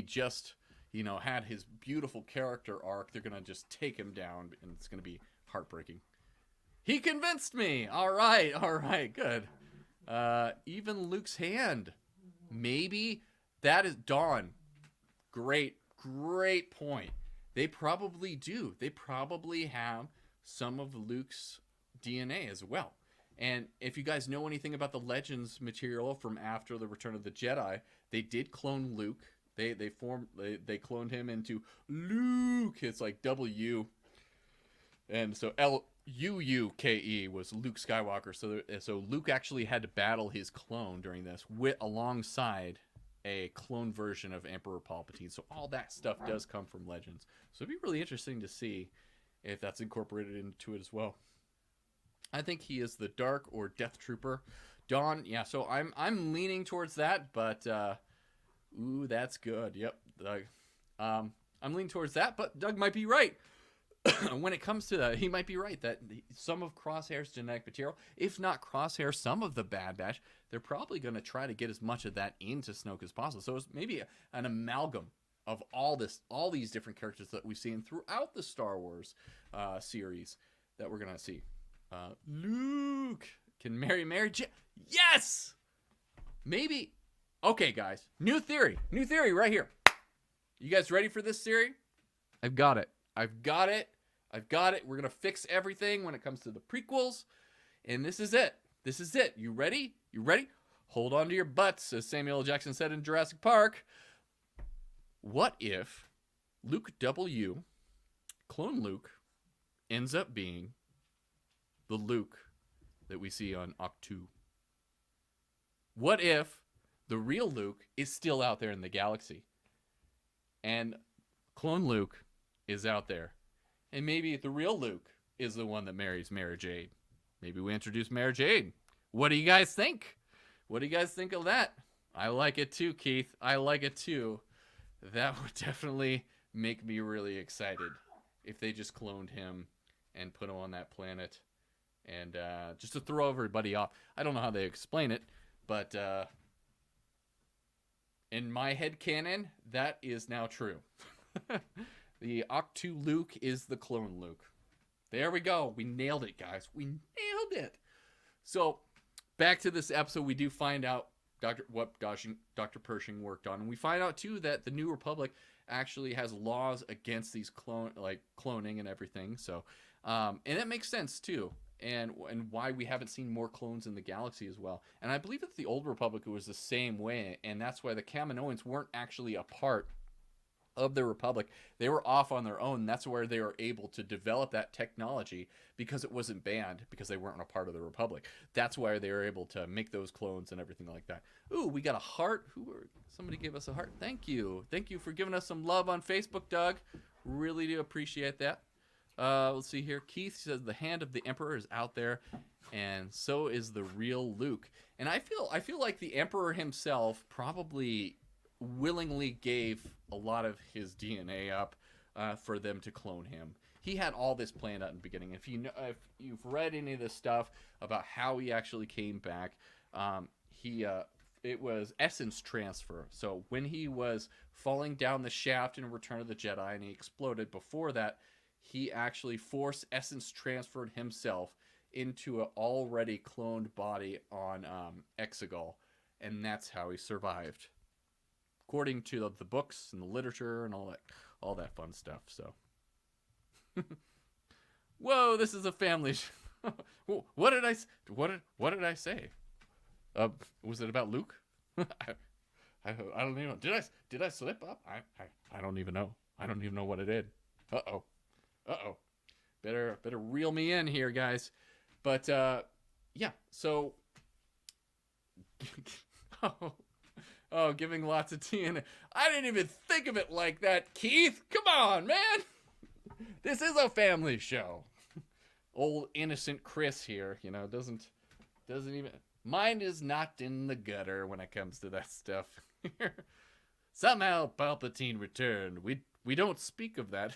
just, you know, had his beautiful character arc. They're going to just take him down, and it's going to be heartbreaking. He convinced me. All right, good. Even Luke's hand. Maybe that is Dawn. Great point. They probably do. They probably have some of Luke's DNA as well. And if you guys know anything about the Legends material from after the Return of the Jedi, they did clone Luke. They cloned him into Luke. It's like W, and so Luuke was Luke Skywalker. So Luke actually had to battle his clone during this alongside a clone version of Emperor Palpatine. So all that stuff does come from Legends. So it'd be really interesting to see if that's incorporated into it as well. I think he is the Dark or Death Trooper. Dawn, yeah. So I'm leaning towards that, but. Ooh, that's good. Yep, Doug. I'm leaning towards that, but Doug might be right. When it comes to that, he might be right that some of Crosshair's genetic material, if not Crosshair, some of the Bad Batch, they're probably going to try to get as much of that into Snoke as possible. So it's maybe an amalgam of all these different characters that we've seen throughout the Star Wars series that we're going to see. Luke can marry Mary Jane. Yes! Maybe. Okay, guys. New theory right here. You guys ready for this theory? I've got it. We're going to fix everything when it comes to the prequels. And this is it. You ready? Hold on to your butts, as Samuel L. Jackson said in Jurassic Park. What if Luke W., clone Luke, ends up being the Luke that we see on Octu? What if the real Luke is still out there in the galaxy, and clone Luke is out there, and maybe the real Luke is the one that marries Mara Jade? Maybe we introduce Mara Jade. What do you guys think? What do you guys think of that? I like it too, Keith. I like it too. That would definitely make me really excited if they just cloned him and put him on that planet, and just to throw everybody off. I don't know how they explain it, but in my head canon, that is now true. The Octu Luke is the clone Luke. There we go. We nailed it, guys. We nailed it. So, back to this episode, we do find out Dr. Pershing worked on. And we find out too that the New Republic actually has laws against these cloning and everything. So, and that makes sense too. And why we haven't seen more clones in the galaxy as well. And I believe that the Old Republic was the same way, and that's why the Kaminoans weren't actually a part of the Republic. They were off on their own. That's where they were able to develop that technology, because it wasn't banned, because they weren't a part of the Republic. That's why they were able to make those clones and everything like that. Ooh, we got a heart. Somebody gave us a heart. Thank you for giving us some love on Facebook, Doug. Really do appreciate that. Let's see here. Keith says the hand of the Emperor is out there, and so is the real Luke. And I feel like the Emperor himself probably willingly gave a lot of his DNA up for them to clone him. He had all this planned out in the beginning. If you've read any of this stuff about how he actually came back, it was essence transfer. So when he was falling down the shaft in Return of the Jedi and he exploded, before that, he actually force essence transferred himself into an already cloned body on Exegol, and that's how he survived, according to the books and the literature and all that fun stuff. So, whoa, this is a family. What did I say? Was it about Luke? I don't even know. Did I slip up? I don't even know. I don't even know what I did. Uh-oh. Better reel me in here, guys. But, yeah, so... giving lots of TNA. I didn't even think of it like that, Keith. Come on, man. This is a family show. Old innocent Chris here, doesn't even... Mind is not in the gutter when it comes to that stuff. Somehow Palpatine returned. We don't speak of that.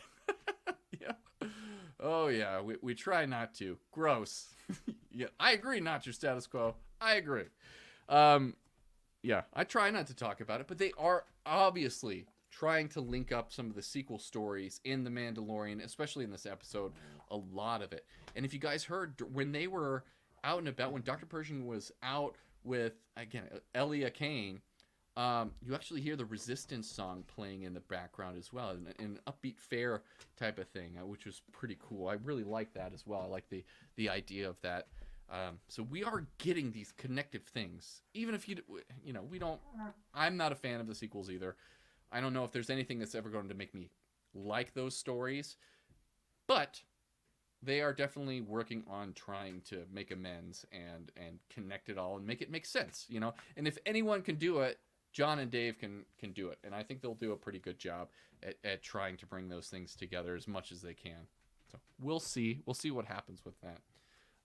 Yeah. Oh yeah, we try not to. Gross. Yeah, I agree. Not your status quo. I agree. Yeah, I try not to talk about it, but they are obviously trying to link up some of the sequel stories in The Mandalorian, especially in this episode. A lot of it. And if you guys heard when they were out and about, when Dr. Pershing was out with Elia Kane. You actually hear the Resistance song playing in the background as well, in an upbeat fair type of thing, which was pretty cool. I really like that as well. I like the idea of that. So we are getting these connective things, even if we don't. I'm not a fan of the sequels either. I don't know if there's anything that's ever going to make me like those stories, but they are definitely working on trying to make amends and connect it all and make it make sense, And if anyone can do it, John and Dave can do it, and I think they'll do a pretty good job at trying to bring those things together as much as they can. So we'll see what happens with that.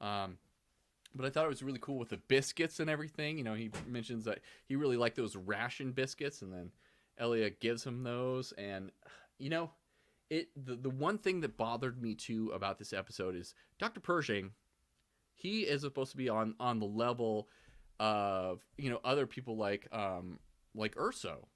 But I thought it was really cool with the biscuits and everything. He mentions that he really liked those ration biscuits, and then Elia gives him those. And the one thing that bothered me too about this episode is Dr. Pershing. He is supposed to be on the level of other people like Urso,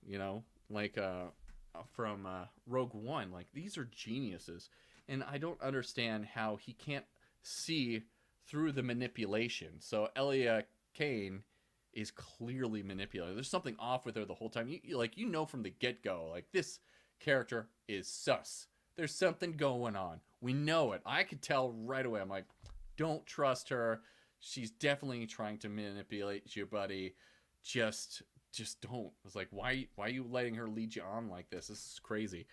from Rogue One. Like, these are geniuses, and I don't understand how he can't see through the manipulation. So Elia Kane is clearly manipulated. There's something off with her the whole time. You from the get-go, like, this character is sus. There's something going on. We know it. I could tell right away. I'm like, don't trust her. She's definitely trying to manipulate you, buddy. Just don't. It's like, why are you letting her lead you on like this? This is crazy.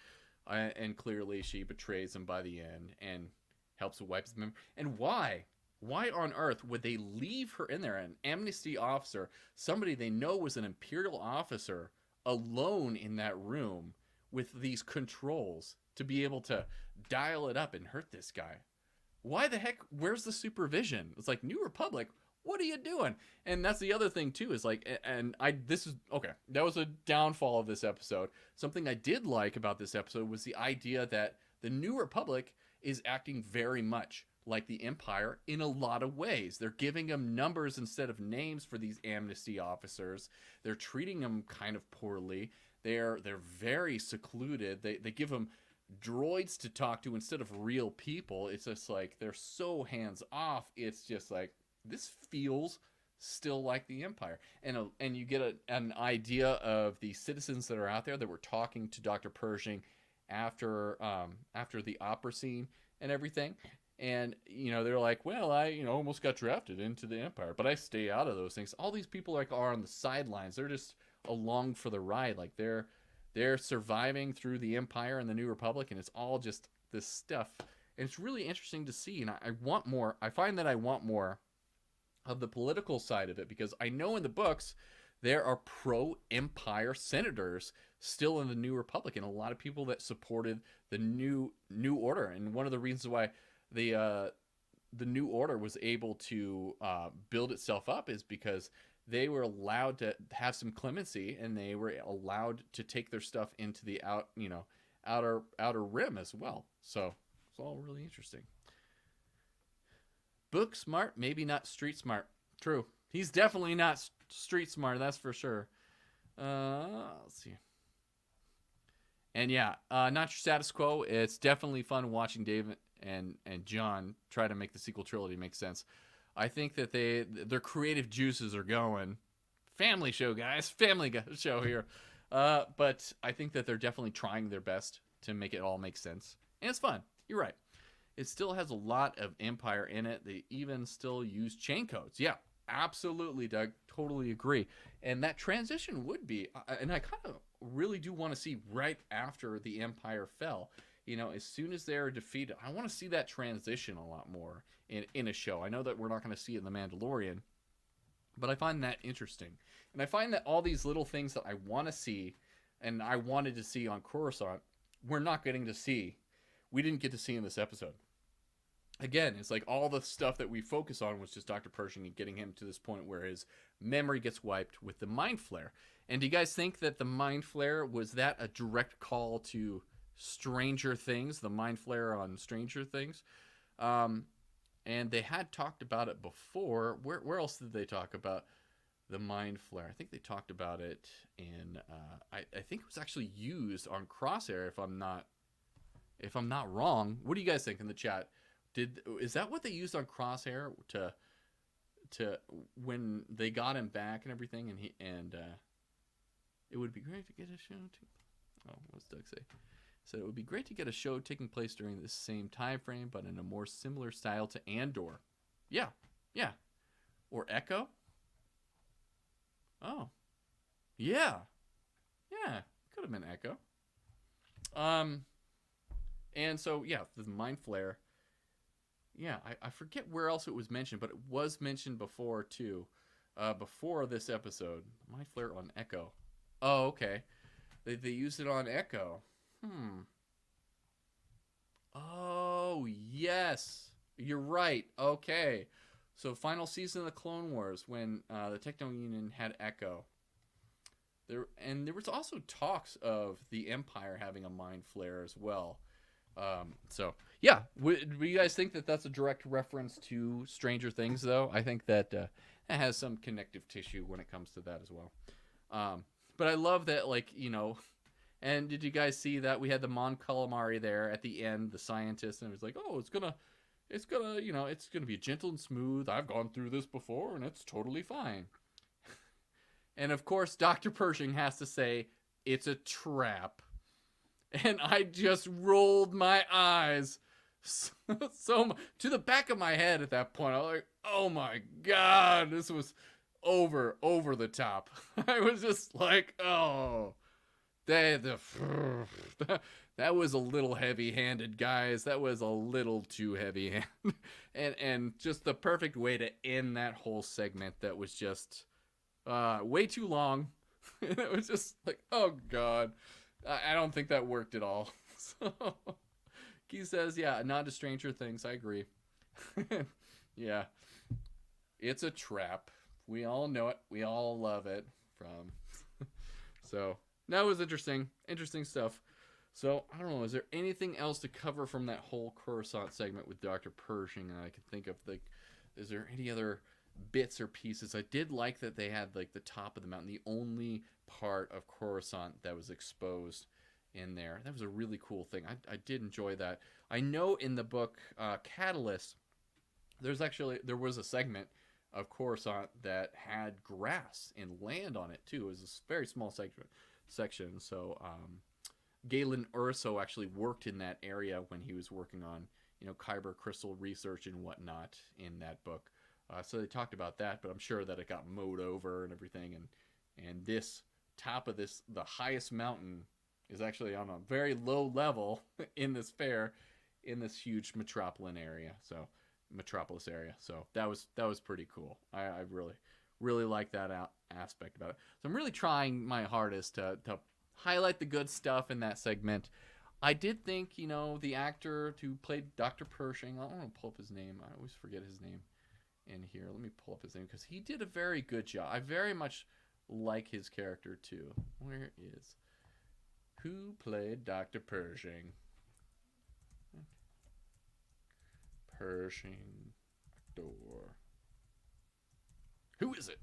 And clearly she betrays him by the end and helps wipe his memory. And why? Why on earth would they leave her in there, an amnesty officer, somebody they know was an Imperial officer, alone in that room with these controls to be able to dial it up and hurt this guy? Why the heck? Where's the supervision? It's like, New Republic, what are you doing? And that's the other thing too, is like, that was a downfall of this episode. Something I did like about this episode was the idea that the New Republic is acting very much like the Empire in a lot of ways. They're giving them numbers instead of names for these amnesty officers. They're treating them kind of poorly. They're very secluded. They give them droids to talk to instead of real people. It's just like, they're so hands off. It's just like, this feels still like the Empire, and you get an idea of the citizens that are out there that were talking to Dr. Pershing after the opera scene and everything. And they're like, well, I almost got drafted into the Empire, but I stay out of those things. All these people like are on the sidelines. They're just along for the ride. Like they're surviving through the Empire and the New Republic, and it's all just this stuff. And it's really interesting to see, and I want more. I find that I want more of the political side of it, because I know in the books there are pro-Empire senators still in the New Republic, and a lot of people that supported the New Order. And one of the reasons why the New Order was able to build itself up is because they were allowed to have some clemency, and they were allowed to take their stuff into the outer rim as well. So it's all really interesting. Book smart, maybe not street smart. True. He's definitely not street smart, that's for sure. Let's see. And yeah, not your status quo. It's definitely fun watching Dave and John try to make the sequel trilogy make sense. I think that their creative juices are going. Family show, guys. Family show here. But I think that they're definitely trying their best to make it all make sense. And it's fun. You're right. It still has a lot of Empire in it. They even still use chain codes. Yeah, absolutely, Doug. Totally agree. And that transition would be, and I kind of really do want to see right after the Empire fell. As soon as they're defeated, I want to see that transition a lot more in a show. I know that we're not going to see it in The Mandalorian, but I find that interesting. And I find that all these little things that I want to see, and I wanted to see on Coruscant, we're not getting to see. We didn't get to see in this episode. Again, it's like all the stuff that we focus on was just Dr. Pershing and getting him to this point where his memory gets wiped with the Mind Flare. And do you guys think that the Mind Flare, was that a direct call to Stranger Things, the Mind Flare on Stranger Things? And they had talked about it before. Where else did they talk about the Mind Flare? I think they talked about it in, I think it was actually used on Crosshair, if I'm not wrong. What do you guys think in the chat? Is that what they used on Crosshair to when they got him back and everything? And it would be great to get a show. What's Doug say? Said it would be great to get a show taking place during the same time frame, but in a more similar style to Andor. Yeah. Or Echo. Oh, yeah. Could have been Echo. And so yeah, the Mind Flare. Yeah, I forget where else it was mentioned, but it was mentioned before too. Before this episode, Mind Flare on Echo. Oh, okay. They used it on Echo. Oh, yes. You're right. Okay. So final season of the Clone Wars, when the Techno Union had Echo. There was also talks of the Empire having a Mind Flare as well. So yeah, do you guys think that that's a direct reference to Stranger Things, though? I think that it has some connective tissue when it comes to that as well. But I love that, and did you guys see that we had the Mon Calamari there at the end, the scientist, and it was like, oh, it's gonna, it's gonna be gentle and smooth. I've gone through this before, and it's totally fine. And of course, Dr. Pershing has to say, it's a trap. And I just rolled my eyes so to the back of my head at that point. I was like, oh my God, this was over the top. I was just like, oh, that was a little heavy-handed, guys. That was a little too heavy-handed. and just the perfect way to end that whole segment that was just way too long. And it was just like, oh God. I don't think that worked at all. So, Key says, yeah, a nod to Stranger Things. I agree. Yeah. It's a trap. We all know it. We all love it. So, that was interesting. Interesting stuff. So, I don't know. Is there anything else to cover from that whole Coruscant segment with Dr. Pershing? I can think of, is there any other bits or pieces? I did like that they had, the top of the mountain, the only part of Coruscant that was exposed in there. That was a really cool thing. I did enjoy that. I know in the book Catalyst, there was a segment of Coruscant that had grass and land on it too. It was a very small section. So Galen Urso actually worked in that area when he was working on, kyber crystal research and whatnot in that book. So they talked about that, but I'm sure that it got mowed over and everything. And this top of the highest mountain is actually on a very low level in this fair, in this huge metropolis area. So that was pretty cool. I really like that aspect about it. So I'm really trying my hardest to highlight the good stuff in that segment. I did think, the actor who played Dr. Pershing, I don't want to pull up his name. I always forget his name in here. Let me pull up his name because he did a very good job. I very much like his character too. Who played Dr. Pershing? Pershing door. Who is it?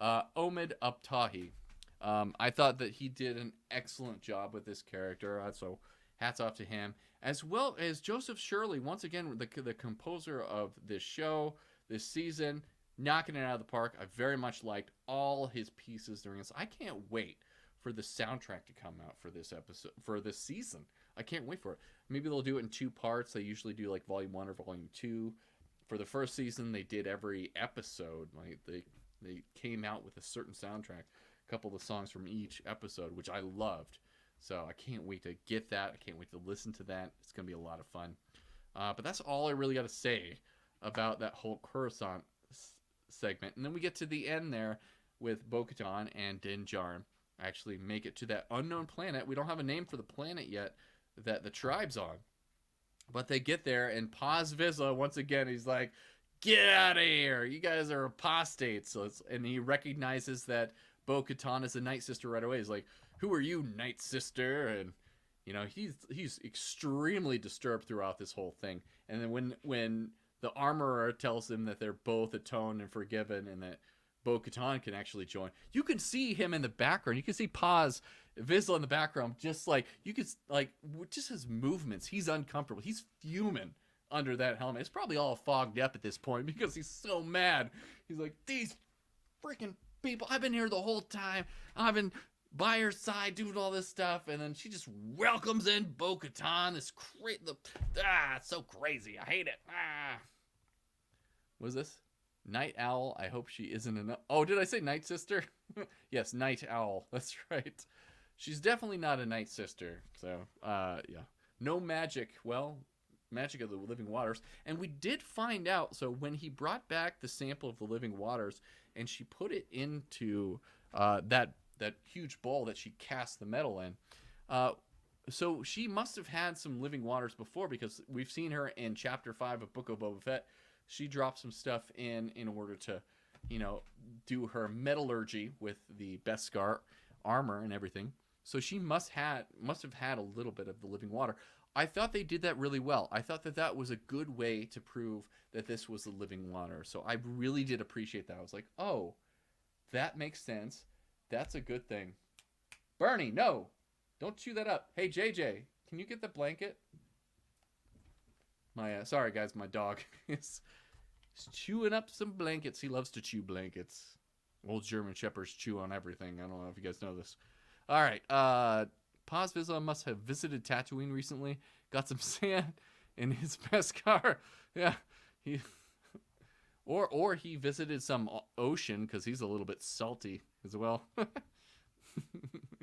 Omid Abtahi. I thought that he did an excellent job with this character, so hats off to him. As well as Joseph Shirley, once again, the composer of this show, this season, knocking it out of the park. I very much liked all his pieces during this. I can't wait for the soundtrack to come out for this episode, for this season. I can't wait for it. Maybe they'll do it in 2 parts. They usually do like volume 1 or volume 2. For the first season, they did every episode. Like they came out with a certain soundtrack, a couple of the songs from each episode, which I loved. So I can't wait to get that. I can't wait to listen to that. It's going to be a lot of fun. But that's all I really got to say about that whole Coruscant segment. And then we get to the end there with Bo-Katan and Din Djarin actually make it to that unknown planet. We don't have a name for the planet yet that the tribe's on. But they get there, and Paz Vizsla, once again, he's like, get out of here. You guys are apostates. And he recognizes that Bo-Katan is a Night Sister right away. He's like, who are you, Night Sister? And, he's extremely disturbed throughout this whole thing. And then when the armorer tells him that they're both atoned and forgiven and that Bo-Katan can actually join, you can see him in the background. You can see Paz Vizsla in the background, just his movements. He's uncomfortable. He's fuming under that helmet. It's probably all fogged up at this point because he's so mad. He's like, these freaking people, I've been here the whole time. I've been by her side doing all this stuff, and then she just welcomes in Bo-Katan. It's so crazy. I hate it. What is this? Night Owl. I hope she isn't enough. Oh, did I say Night Sister? Yes, Night Owl. That's right. She's definitely not a Night Sister. So, yeah. No magic. Well, magic of the living waters. And we did find out, so when he brought back the sample of the living waters and she put it into that huge bowl that she cast the metal in, so she must have had some living waters before, because we've seen her in Chapter 5 of Book of Boba Fett. She dropped some stuff in order to, do her metallurgy with the Beskar armor and everything. So she must have had a little bit of the living water. I thought they did that really well. I thought that was a good way to prove that this was the living water. So I really did appreciate that. I was like, oh, that makes sense. That's a good thing. Bernie, no, don't chew that up. Hey, JJ, can you get the blanket? Sorry guys, my dog is chewing up some blankets. He loves to chew blankets. Old German Shepherds chew on everything. I don't know if you guys know this. All right. Paz Vizsla must have visited Tatooine recently. Got some sand in his Beskar. Yeah. Or he visited some ocean, because he's a little bit salty as well.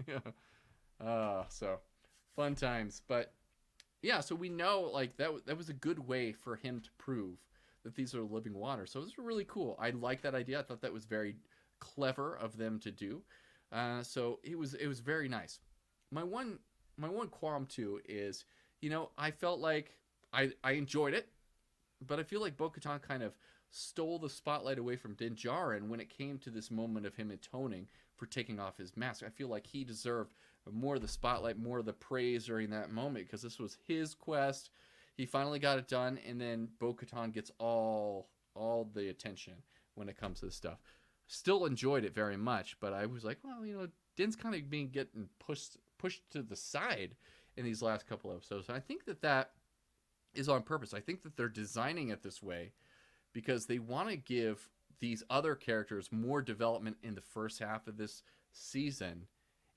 Yeah. So fun times. But yeah, so we know that was a good way for him to prove that these are living water. So it was really cool. I like that idea. I thought that was very clever of them to do. So it was very nice. My one qualm too is, I felt like I enjoyed it, but I feel like Bo-Katan kind of stole the spotlight away from Din Djarin when it came to this moment of him atoning for taking off his mask. I feel like he deserved more of the spotlight, more of the praise during that moment, because this was his quest. He finally got it done, and then Bo-Katan gets all the attention when it comes to this stuff. Still enjoyed it very much, but I was like, well, Din's kind of getting pushed to the side in these last couple episodes. And I think that is on purpose. I think that they're designing it this way because they want to give these other characters more development in the first half of this season,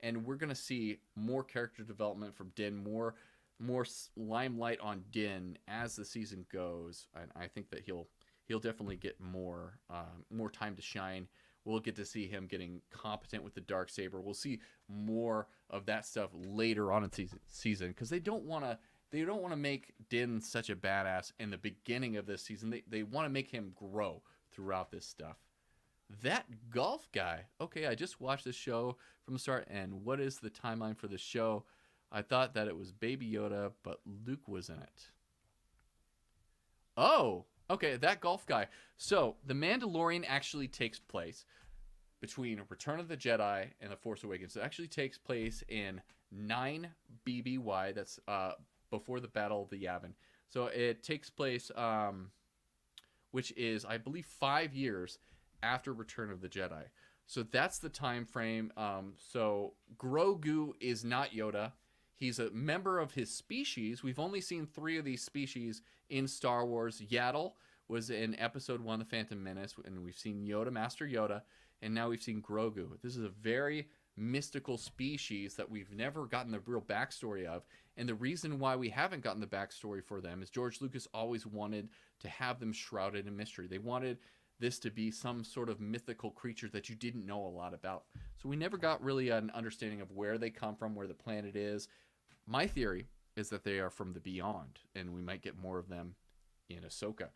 and we're going to see more character development from Din, more limelight on Din as the season goes, and I think that he'll definitely get more time to shine. We'll get to see him getting competent with the Darksaber. We'll see more of that stuff later on in season because they don't want to make Din such a badass in the beginning of this season. They want to make him grow throughout this stuff. That golf guy. Okay, I just watched the show from the start, and what is the timeline for the show? I thought that it was Baby Yoda, but Luke was in it. Oh, okay, that golf guy. So, The Mandalorian actually takes place between Return of the Jedi and The Force Awakens. It actually takes place in 9 BBY. That's before the Battle of the Yavin. So, it takes place, which is, I believe, 5 years after Return of the Jedi. So, that's the time frame. So, Grogu is not Yoda. He's a member of his species. We've only seen 3 of these species in Star Wars. Yaddle was in Episode 1, The Phantom Menace, and we've seen Yoda, Master Yoda, and now we've seen Grogu. This is a very mystical species that we've never gotten the real backstory of, and the reason why we haven't gotten the backstory for them is George Lucas always wanted to have them shrouded in mystery. They wanted this to be some sort of mythical creature that you didn't know a lot about. So we never got really an understanding of where they come from, where the planet is. My theory is that they are from the beyond, and we might get more of them in Ahsoka.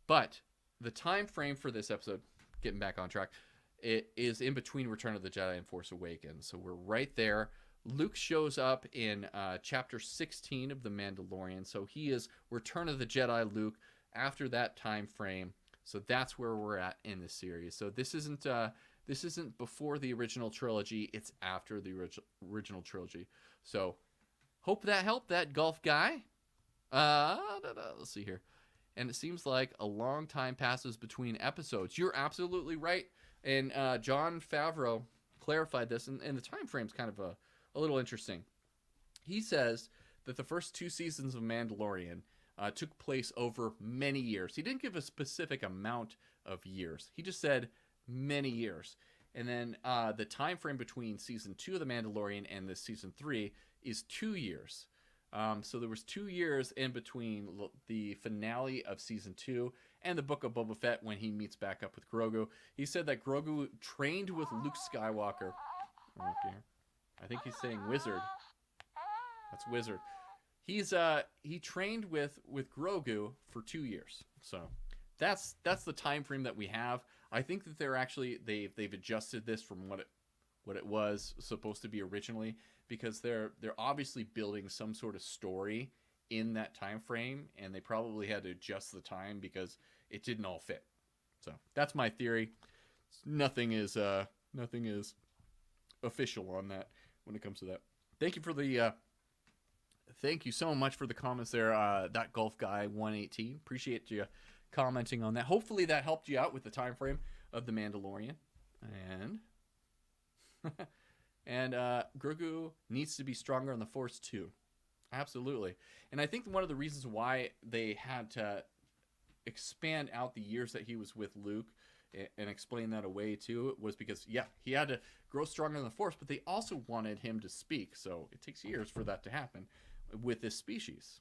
But the time frame for this episode, getting back on track, it is in between Return of the Jedi and Force Awakens. So we're right there. Luke shows up in chapter 16 of The Mandalorian. So he is Return of the Jedi Luke after that time frame. So that's where we're at in this series. So this isn't before the original trilogy. It's after the original trilogy. So hope that helped that golf guy. Let's see here. And it seems like a long time passes between episodes. You're absolutely right. And Jon Favreau clarified this, and the time frame's kind of a little interesting. He says that the first 2 seasons of Mandalorian took place over many years. He didn't give a specific amount of years. He just said many years. And then the time frame between season 2 of The Mandalorian and the season 3 is 2 years. So there was 2 years in between the finale of season 2 and the Book of Boba Fett when he meets back up with Grogu. He said that Grogu trained with Luke Skywalker. Oh dear. I think he's saying wizard. That's wizard. He trained with Grogu for 2 years. So that's the time frame that we have. I think that they've adjusted this from what it was supposed to be originally, because they're obviously building some sort of story in that time frame, and they probably had to adjust the time because it didn't all fit. So that's my theory. Nothing is official on that when it comes to that. Thank you so much for the comments there. That golf guy 118. Appreciate you commenting on that. Hopefully that helped you out with the time frame of The Mandalorian. And Grogu needs to be stronger on the Force too. Absolutely. And I think one of the reasons why they had to expand out the years that he was with Luke and explain that away too was because, yeah, he had to grow stronger in the Force, but they also wanted him to speak. So it takes years for that to happen with this species.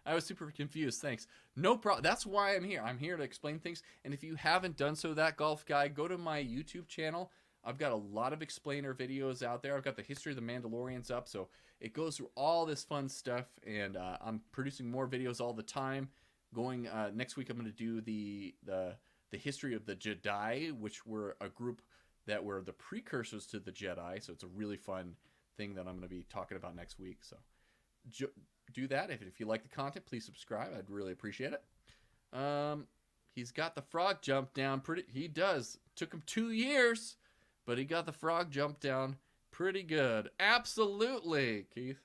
I was super confused. Thanks. No problem. That's why I'm here. I'm here to explain things. And if you haven't done so, that golf guy, go to my YouTube channel. I've got a lot of explainer videos out there. I've got the history of the Mandalorians up, so it goes through all this fun stuff, and I'm producing more videos all the time. Going next week, I'm going to do the history of the Jedi, which were a group that were the precursors to the Jedi. So it's a really fun thing that I'm going to be talking about next week. So do that. If you like the content, please subscribe. I'd really appreciate it. He's got the frog jump down he does. Took him 2 years, but he got the frog jump down pretty good. Absolutely, Keith.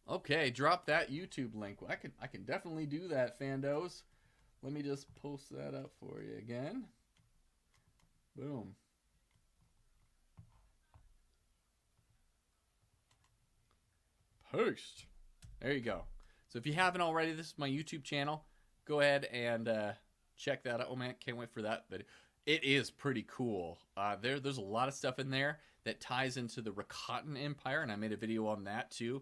Okay, drop that YouTube link. I can definitely do that, Fandos. Let me just post that up for you again. Boom. Post. There you go. So if you haven't already, this is my YouTube channel. Go ahead and check that out. Oh man, can't wait for that. But it is pretty cool. There's a lot of stuff in there that ties into the Rakatan Empire, and I made a video on that too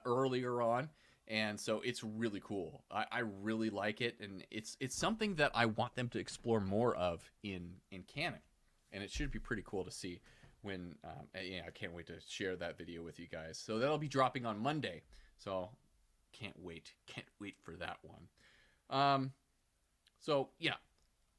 earlier on. And so it's really cool. I really like it, and it's something that I want them to explore more of in canon, and it should be pretty cool to see when. Yeah, I can't wait to share that video with you guys. So that'll be dropping on Monday. So can't wait for that one. So yeah,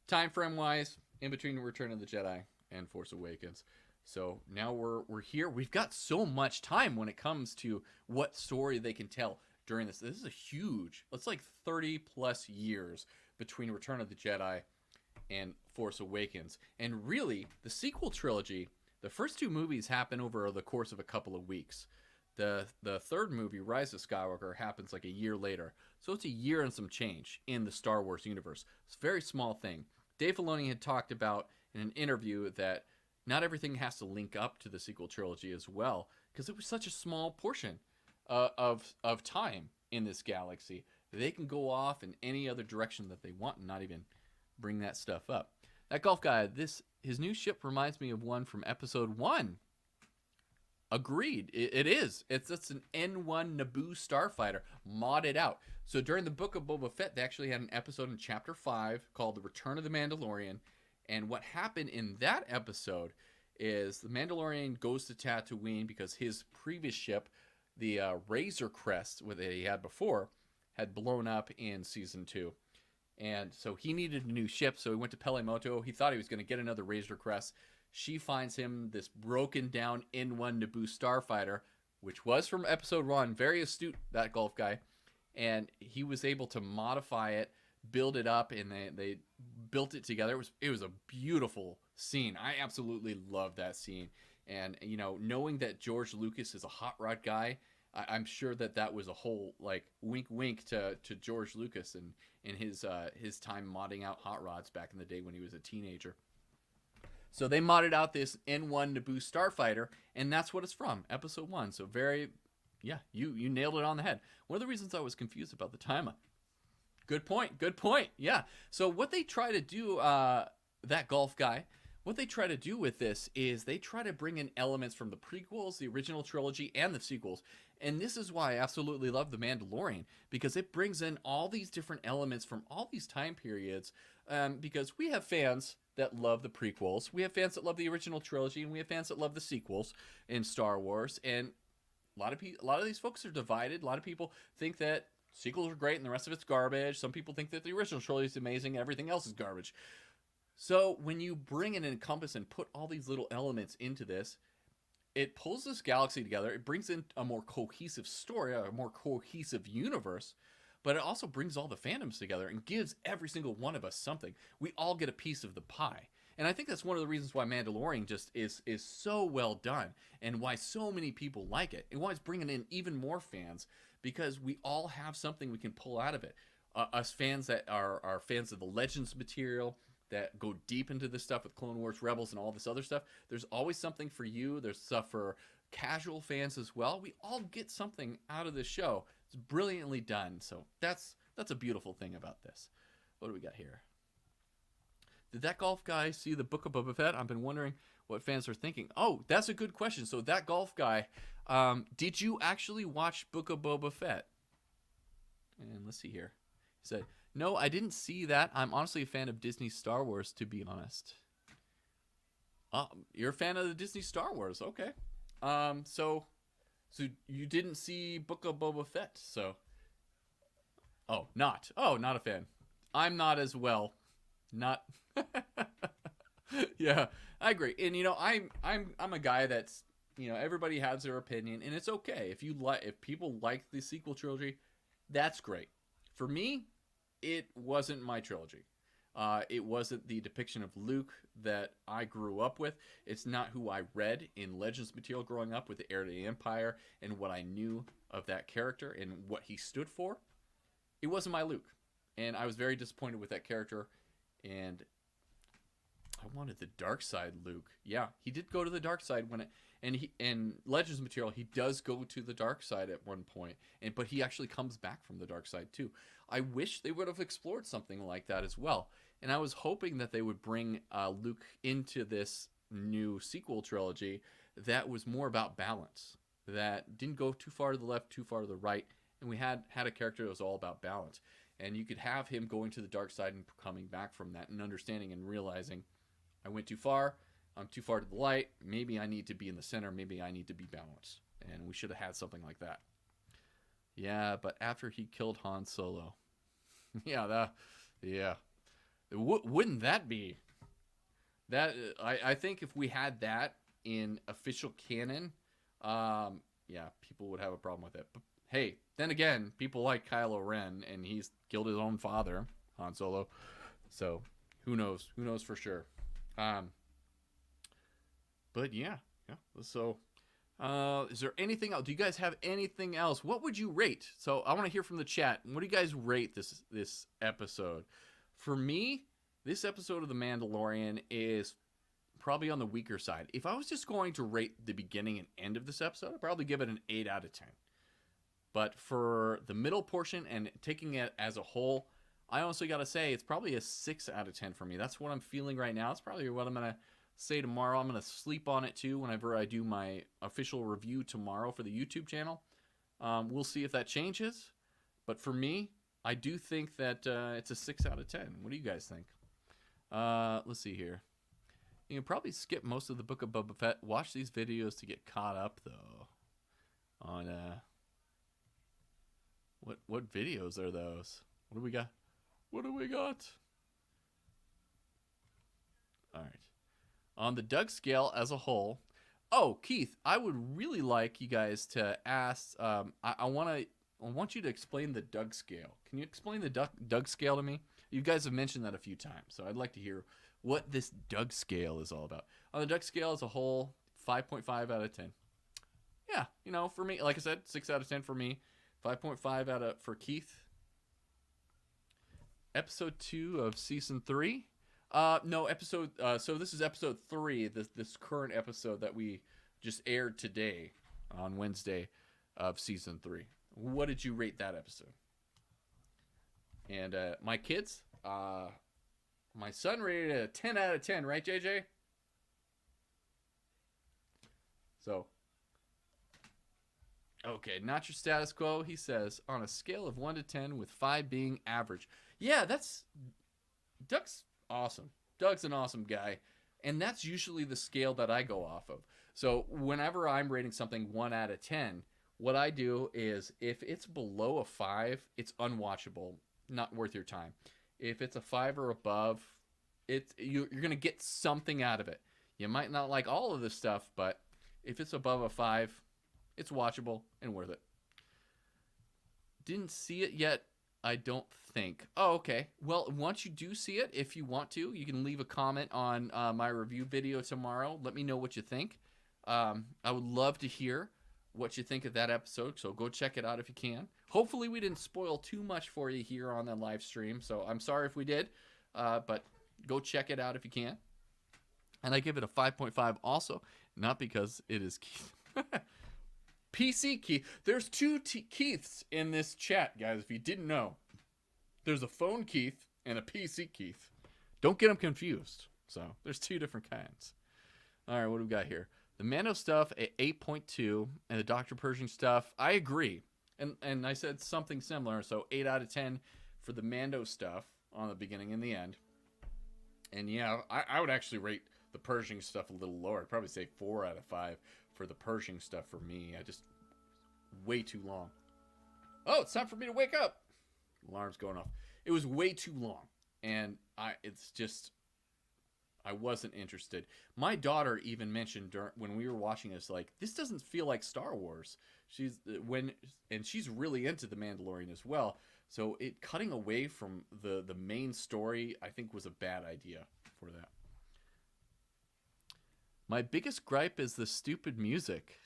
time frame wise, in between Return of the Jedi and Force Awakens. So now we're here. We've got so much time when it comes to what story they can tell during this. This is a huge, it's like 30 plus years between Return of the Jedi and Force Awakens. And really, the sequel trilogy, the first two movies happen over the course of a couple of weeks. The third movie, Rise of Skywalker, happens like a year later. So it's a year and some change in the Star Wars universe. It's a very small thing. Dave Filoni had talked about in an interview that not everything has to link up to the sequel trilogy as well, because it was such a small portion of time in this galaxy. They can go off in any other direction that they want and not even bring that stuff up. That golf guy, his new ship reminds me of one from episode 1. Agreed. It is. It's an N1 Naboo starfighter modded out. So during the Book of Boba Fett, they actually had an episode in Chapter 5 called The Return of the Mandalorian. And what happened in that episode is the Mandalorian goes to Tatooine because his previous ship, the Razor Crest that he had before, had blown up in Season 2. And so he needed a new ship, so he went to Pelemoto. He thought he was going to get another Razor Crest. She finds him this broken down N1 Naboo starfighter, which was from episode 1. Very astute, that golf guy. And he was able to modify it, build it up, and they built it together. It was a beautiful scene. I absolutely love that scene. And, you know, knowing that George Lucas is a hot rod guy, I'm sure that was a whole, like, wink to George Lucas and his time modding out hot rods back in the day when he was a teenager. So they modded out this N1 Naboo starfighter, and that's what it's from, episode 1. So yeah, you nailed it on the head. One of the reasons I was confused about the timer. Good point. Yeah. So what they try to do, that golf guy, what they try to do with this is they try to bring in elements from the prequels, the original trilogy, and the sequels. And this is why I absolutely love The Mandalorian, because it brings in all these different elements from all these time periods, because we have fans that love the prequels, we have fans that love the original trilogy, and we have fans that love the sequels in Star Wars. And a lot of these folks are divided. A lot of people think that sequels are great and the rest of it's garbage. Some people think that the original trilogy is amazing and everything else is garbage. So when you bring in and encompass and put all these little elements into this, it pulls this galaxy together. It brings in a more cohesive story, a more cohesive universe, but it also brings all the fandoms together and gives every single one of us something. We all get a piece of the pie. And I think that's one of the reasons why Mandalorian just is so well done, and why so many people like it, and why it's bringing in even more fans, because we all have something we can pull out of it. Us fans that are fans of the Legends material, that go deep into this stuff with Clone Wars, Rebels, and all this other stuff, there's always something for you. There's stuff for casual fans as well. We all get something out of this show. It's brilliantly done. So that's a beautiful thing about this. What do we got here? Did that golf guy see the Book of Boba Fett? I've been wondering what fans are thinking. Oh, that's a good question. So that golf guy, did you actually watch Book of Boba Fett? And let's see here. He said, no, I didn't see that. I'm honestly a fan of Disney Star Wars, to be honest. You're a fan of the Disney Star Wars. Okay. So you didn't see Book of Boba Fett. So, not a fan. I'm not as well. Not. Yeah, I agree. And you know, I'm a guy that's, you know, everybody has their opinion, and it's okay if people like the sequel trilogy, that's great. For me, it wasn't my trilogy. It wasn't the depiction of Luke that I grew up with. It's not who I read in Legends material growing up with the Heir to the Empire and what I knew of that character and what he stood for. It wasn't my Luke. And I was very disappointed with that character. And I wanted the dark side, Luke. Yeah, he did go to the dark side and Legends material, he does go to the dark side at one point, but he actually comes back from the dark side too. I wish they would have explored something like that as well. And I was hoping that they would bring Luke into this new sequel trilogy that was more about balance, that didn't go too far to the left, too far to the right, and we had a character that was all about balance. And you could have him going to the dark side and coming back from that and understanding and realizing, I went too far, I'm too far to the light, maybe I need to be in the center, maybe I need to be balanced. And we should have had something like that. Yeah, but after he killed Han Solo. Wouldn't that be? I think if we had that in official canon, people would have a problem with it. But hey, then again, people like Kylo Ren, and he's killed his own father, Han Solo. So who knows? Who knows for sure? But yeah. So, is there anything else? Do you guys have anything else? What would you rate? So I want to hear from the chat. What do you guys rate this episode? For me, this episode of The Mandalorian is probably on the weaker side. If I was just going to rate the beginning and end of this episode, I'd probably give it an 8 out of 10. But for the middle portion and taking it as a whole, I honestly got to say it's probably a 6 out of 10 for me. That's what I'm feeling right now. It's probably what I'm going to say tomorrow. I'm going to sleep on it too whenever I do my official review tomorrow for the YouTube channel. We'll see if that changes. But for me, I do think that it's a 6 out of 10. What do you guys think? Let's see here. You can probably skip most of the Book of Boba Fett. Watch these videos to get caught up, though. On what videos are those? What do we got? What do we got? All right. On the Doug scale as a whole. Oh, Keith, I would really like you guys to ask. I want you to explain the Doug scale. Can you explain the Doug scale to me? You guys have mentioned that a few times, so I'd like to hear what this Doug scale is all about. On the Doug scale as a whole, 5.5 out of 10. Yeah, for me, like I said, 6 out of 10 for me, 5.5 for Keith. Episode 2 of season 3. No, episode. So this is episode 3. This current episode that we just aired today on Wednesday of season 3. What did you rate that episode? And my kids, my son rated it a 10 out of 10, right, JJ? So, okay, not your status quo. He says on a scale of 1 to 10, with 5 being average. Yeah, Doug's awesome. Doug's an awesome guy, and that's usually the scale that I go off of. So whenever I'm rating something 1 out of 10, what I do is if it's below a 5, it's unwatchable, not worth your time. If it's a 5 or above, you're going to get something out of it. You might not like all of this stuff, but if it's above a 5, it's watchable and worth it. Didn't see it yet, I don't think. Oh, okay. Well, once you do see it, if you want to, you can leave a comment on my review video tomorrow. Let me know what you think. I would love to hear what you think of that episode, so go check it out if you can. Hopefully we didn't spoil too much for you here on the live stream, so I'm sorry if we did, but go check it out if you can. And I give it a 5.5 also, not because it is Keith. PC Keith. There's two Keiths in this chat, guys, if you didn't know. There's a phone Keith and a PC Keith. Don't get them confused. So there's 2 different kinds. All right, what do we got here? The Mando stuff at 8.2 and the Dr. Pershing stuff, I agree. And I said something similar, so 8 out of 10 for the Mando stuff on the beginning and the end. And yeah, I would actually rate the Pershing stuff a little lower. I'd probably say 4 out of 5 for the Pershing stuff for me. Way too long. Oh, it's time for me to wake up. Alarm's going off. It was way too long. And I wasn't interested. My daughter even mentioned when we were watching this, like, this doesn't feel like Star Wars. She's really into The Mandalorian as well. So cutting away from the main story, I think, was a bad idea for that. My biggest gripe is the stupid music.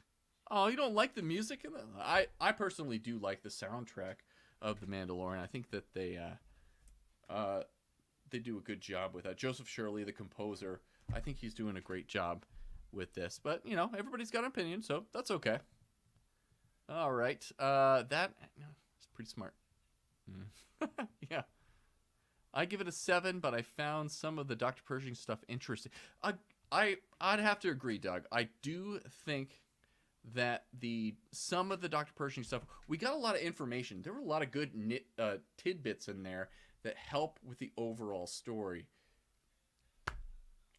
Oh, you don't like the music? I personally do like the soundtrack of The Mandalorian. I think that they they do a good job with that. Joseph Shirley, the composer, I think he's doing a great job with this. But, you know, everybody's got an opinion, so that's okay. All right. That is pretty smart. Yeah. I give it a 7, but I found some of the Dr. Pershing stuff interesting. I'd have to agree, Doug. I do think that some of the Dr. Pershing stuff, we got a lot of information. There were a lot of good tidbits in there that help with the overall story.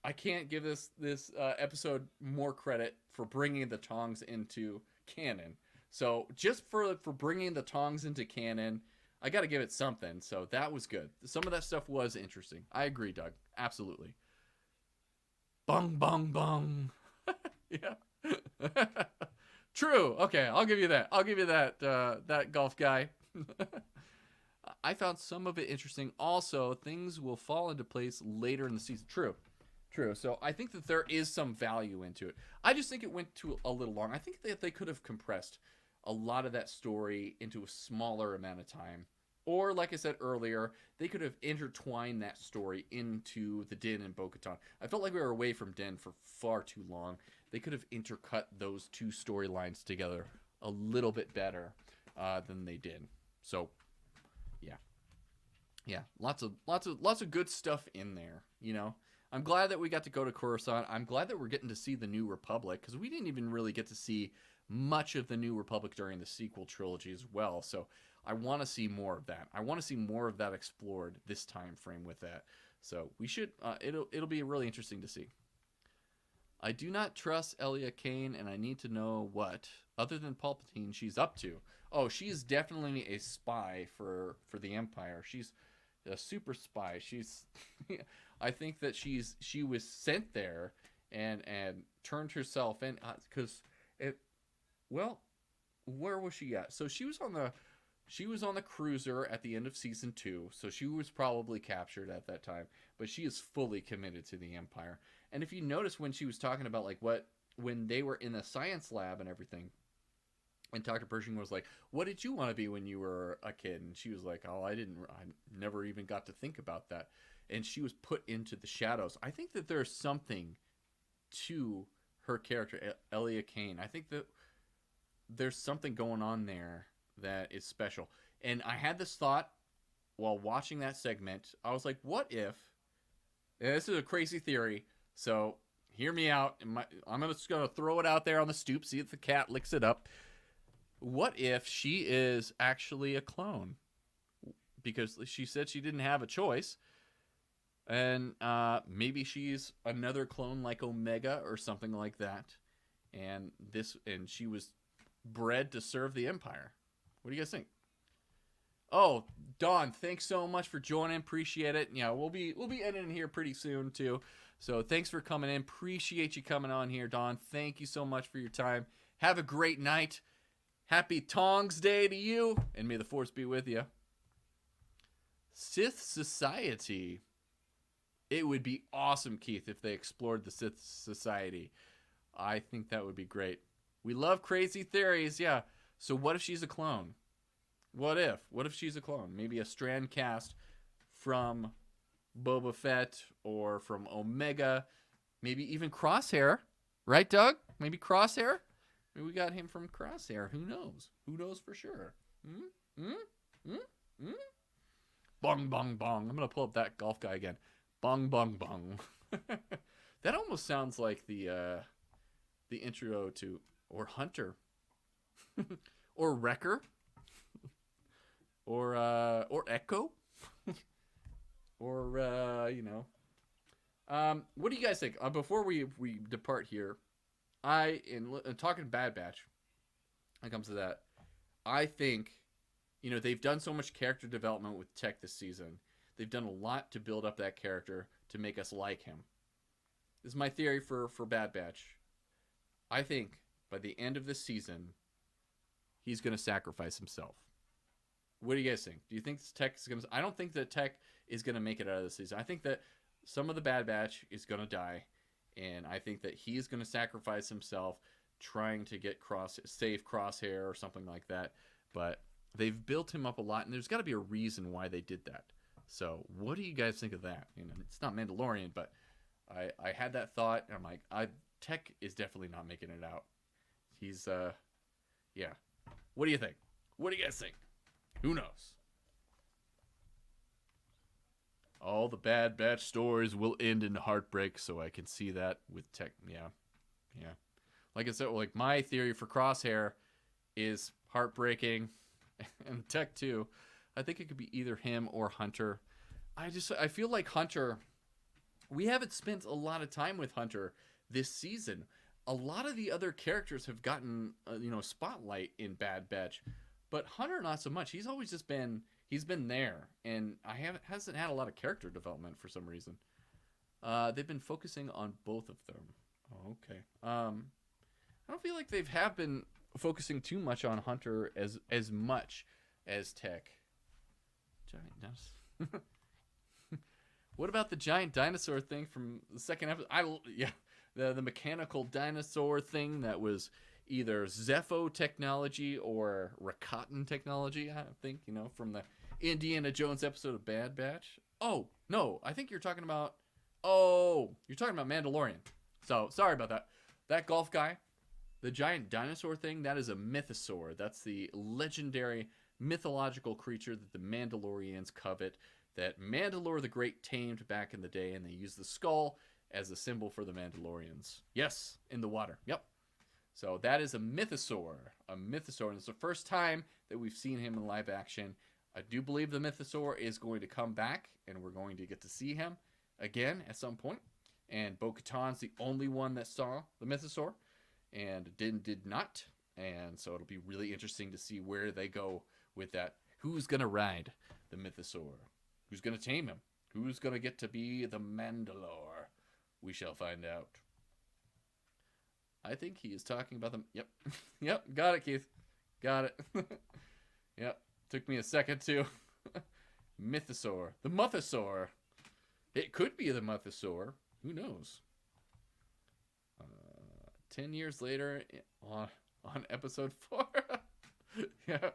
I can't give this episode more credit for bringing the Tongs into canon. So just for bringing the Tongs into canon, I got to give it something. So that was good. Some of that stuff was interesting. I agree, Doug. Absolutely. Bung, bung, bung. Yeah. True. Okay, I'll give you that. I'll give you that, that golf guy. I found some of it interesting. Also, things will fall into place later in the season. True. So I think that there is some value into it. I just think it went too a little long. I think that they could have compressed a lot of that story into a smaller amount of time. Or, like I said earlier, they could have intertwined that story into the Din and Bo-Katan. I felt like we were away from Din for far too long. They could have intercut those two storylines together a little bit better than they did. So, yeah, lots of good stuff in there. You know, I'm glad that we got to go to Coruscant. I'm glad that we're getting to see the New Republic, because we didn't even really get to see much of the New Republic during the sequel trilogy as well. So I want to see more of that. I want to see more of that explored this time frame with that. So we should. It'll be really interesting to see. I do not trust Elia Kane, and I need to know what, other than Palpatine, she's up to. Oh, she's definitely a spy for the Empire. She's a super spy. She's. I think that she was sent there and turned herself in because well, where was she at? So she was on the cruiser at the end of season 2, so she was probably captured at that time, but she is fully committed to the Empire. And if you notice when she was talking about when they were in the science lab and everything, and Dr. Pershing was like, "What did you want to be when you were a kid?" And she was like, "Oh, I never even got to think about that." And she was put into the shadows. I think that there's something to her character, Elia Kane. I think that there's something going on there that is special. And I had this thought while watching that segment. I was like, what if, and this is a crazy theory, so hear me out. I'm just going to throw it out there on the stoop, see if the cat licks it up. What if she is actually a clone? Because she said she didn't have a choice. And maybe she's another clone like Omega or something like that. And she was bred to serve the Empire. What do you guys think? Oh, Dawn, thanks so much for joining. Appreciate it. Yeah, we'll be editing here pretty soon too. So thanks for coming in. Appreciate you coming on here, Dawn. Thank you so much for your time. Have a great night. Happy Tongs Day to you, and may the Force be with you. Sith Society. It would be awesome, Keith, if they explored the Sith Society. I think that would be great. We love crazy theories, yeah. So what if she's a clone? What if? What if she's a clone? Maybe a strand cast from Boba Fett or from Omega. Maybe even Crosshair. Right, Doug? Maybe Crosshair? Maybe we got him from Crosshair. Who knows? Who knows for sure? Bong, bong, bong. I'm going to pull up that golf guy again. Bong, bong, bong. That almost sounds like the intro to... Or Hunter. Or Wrecker. Or Echo. Or, what do you guys think? Before we depart here, in talking Bad Batch, when it comes to that, I think, they've done so much character development with Tech this season. They've done a lot to build up that character to make us like him. This is my theory for Bad Batch. I think by the end of this season, he's going to sacrifice himself. What do you guys think? Do you think Tech is going to... I don't think that Tech is going to make it out of the season. I think that some of the Bad Batch is going to die, and I think that he's going to sacrifice himself trying to get save Crosshair or something like that. But they've built him up a lot, and there's got to be a reason why they did that. So what do you guys think of that? You know, it's not Mandalorian, but I had that thought, and I'm like, Tech is definitely not making it out. He's yeah. What do you think? What do you guys think? Who knows? All the Bad Batch stories will end in heartbreak, so I can see that with Tech. Yeah. Like I said, like my theory for Crosshair is heartbreaking, and Tech too. I think it could be either him or Hunter. I feel like Hunter. We haven't spent a lot of time with Hunter this season. A lot of the other characters have gotten spotlight in Bad Batch, but Hunter not so much. He's always just been there, and hasn't had a lot of character development for some reason. They've been focusing on both of them. Oh, okay. I don't feel like have been focusing too much on Hunter as much as Tech. Giant dinosaur. What about the giant dinosaur thing from the second episode? The mechanical dinosaur thing that was either Zepho technology or Rakatan technology. I think from the Indiana Jones episode of Bad Batch. Oh no, I think you're talking about. Oh, you're talking about Mandalorian. So sorry about that. That golf guy, the giant dinosaur thing. That is a mythosaur. That's the legendary mythological creature that the Mandalorians covet, that Mandalore the Great tamed back in the day, and they used the skull as a symbol for the Mandalorians. Yes, in the water. Yep. So that is a mythosaur. And it's the first time that we've seen him in live action. I do believe the mythosaur is going to come back, and we're going to get to see him again at some point. And Bo-Katan's the only one that saw the mythosaur, and Din did not. And so it'll be really interesting to see where they go with that. Who's going to ride the mythosaur? Who's going to tame him? Who's going to get to be the Mandalore? We shall find out. I think he is talking about them. Yep. Yep. Got it, Keith. Got it. Yep. Took me a second too. Mythosaur. The Muthosaur. It could be the Muthosaur. Who knows? 10 years later on episode 4. Yeah.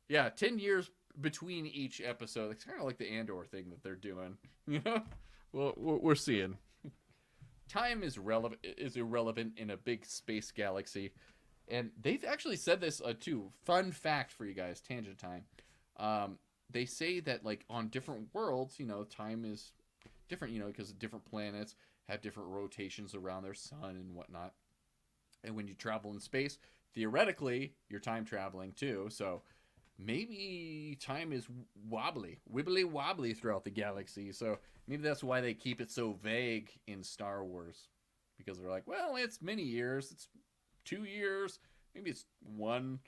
Yeah, 10 years between each episode. It's kind of like the Andor thing that they're doing. Well, we're seeing. Time is irrelevant in a big space galaxy. And they've actually said this too. Fun fact for you guys, tangent time. They say that like on different worlds, time is different, because different planets have different rotations around their sun and whatnot. And when you travel in space, theoretically, you're time traveling too. So maybe time is wibbly wobbly throughout the galaxy. So maybe that's why they keep it so vague in Star Wars, because they're like, well, it's many years, it's 2 years, maybe it's 1.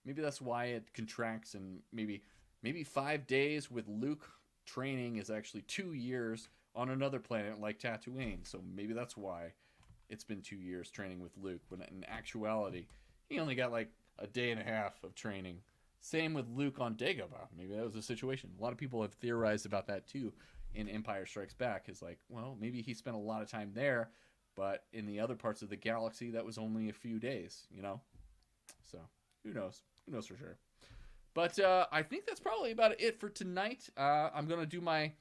Maybe that's why it contracts, and maybe 5 days with Luke training is actually 2 years on another planet like Tatooine. So maybe that's why it's been 2 years training with Luke, when in actuality he only got like a day and a half of training. Same with Luke on Dagobah. Maybe that was the situation. A lot of people have theorized about that too in Empire Strikes Back. Is like, well, maybe he spent a lot of time there, but in the other parts of the galaxy, that was only a few days, So, who knows? Who knows for sure? But I think that's probably about it for tonight. I'm going to do my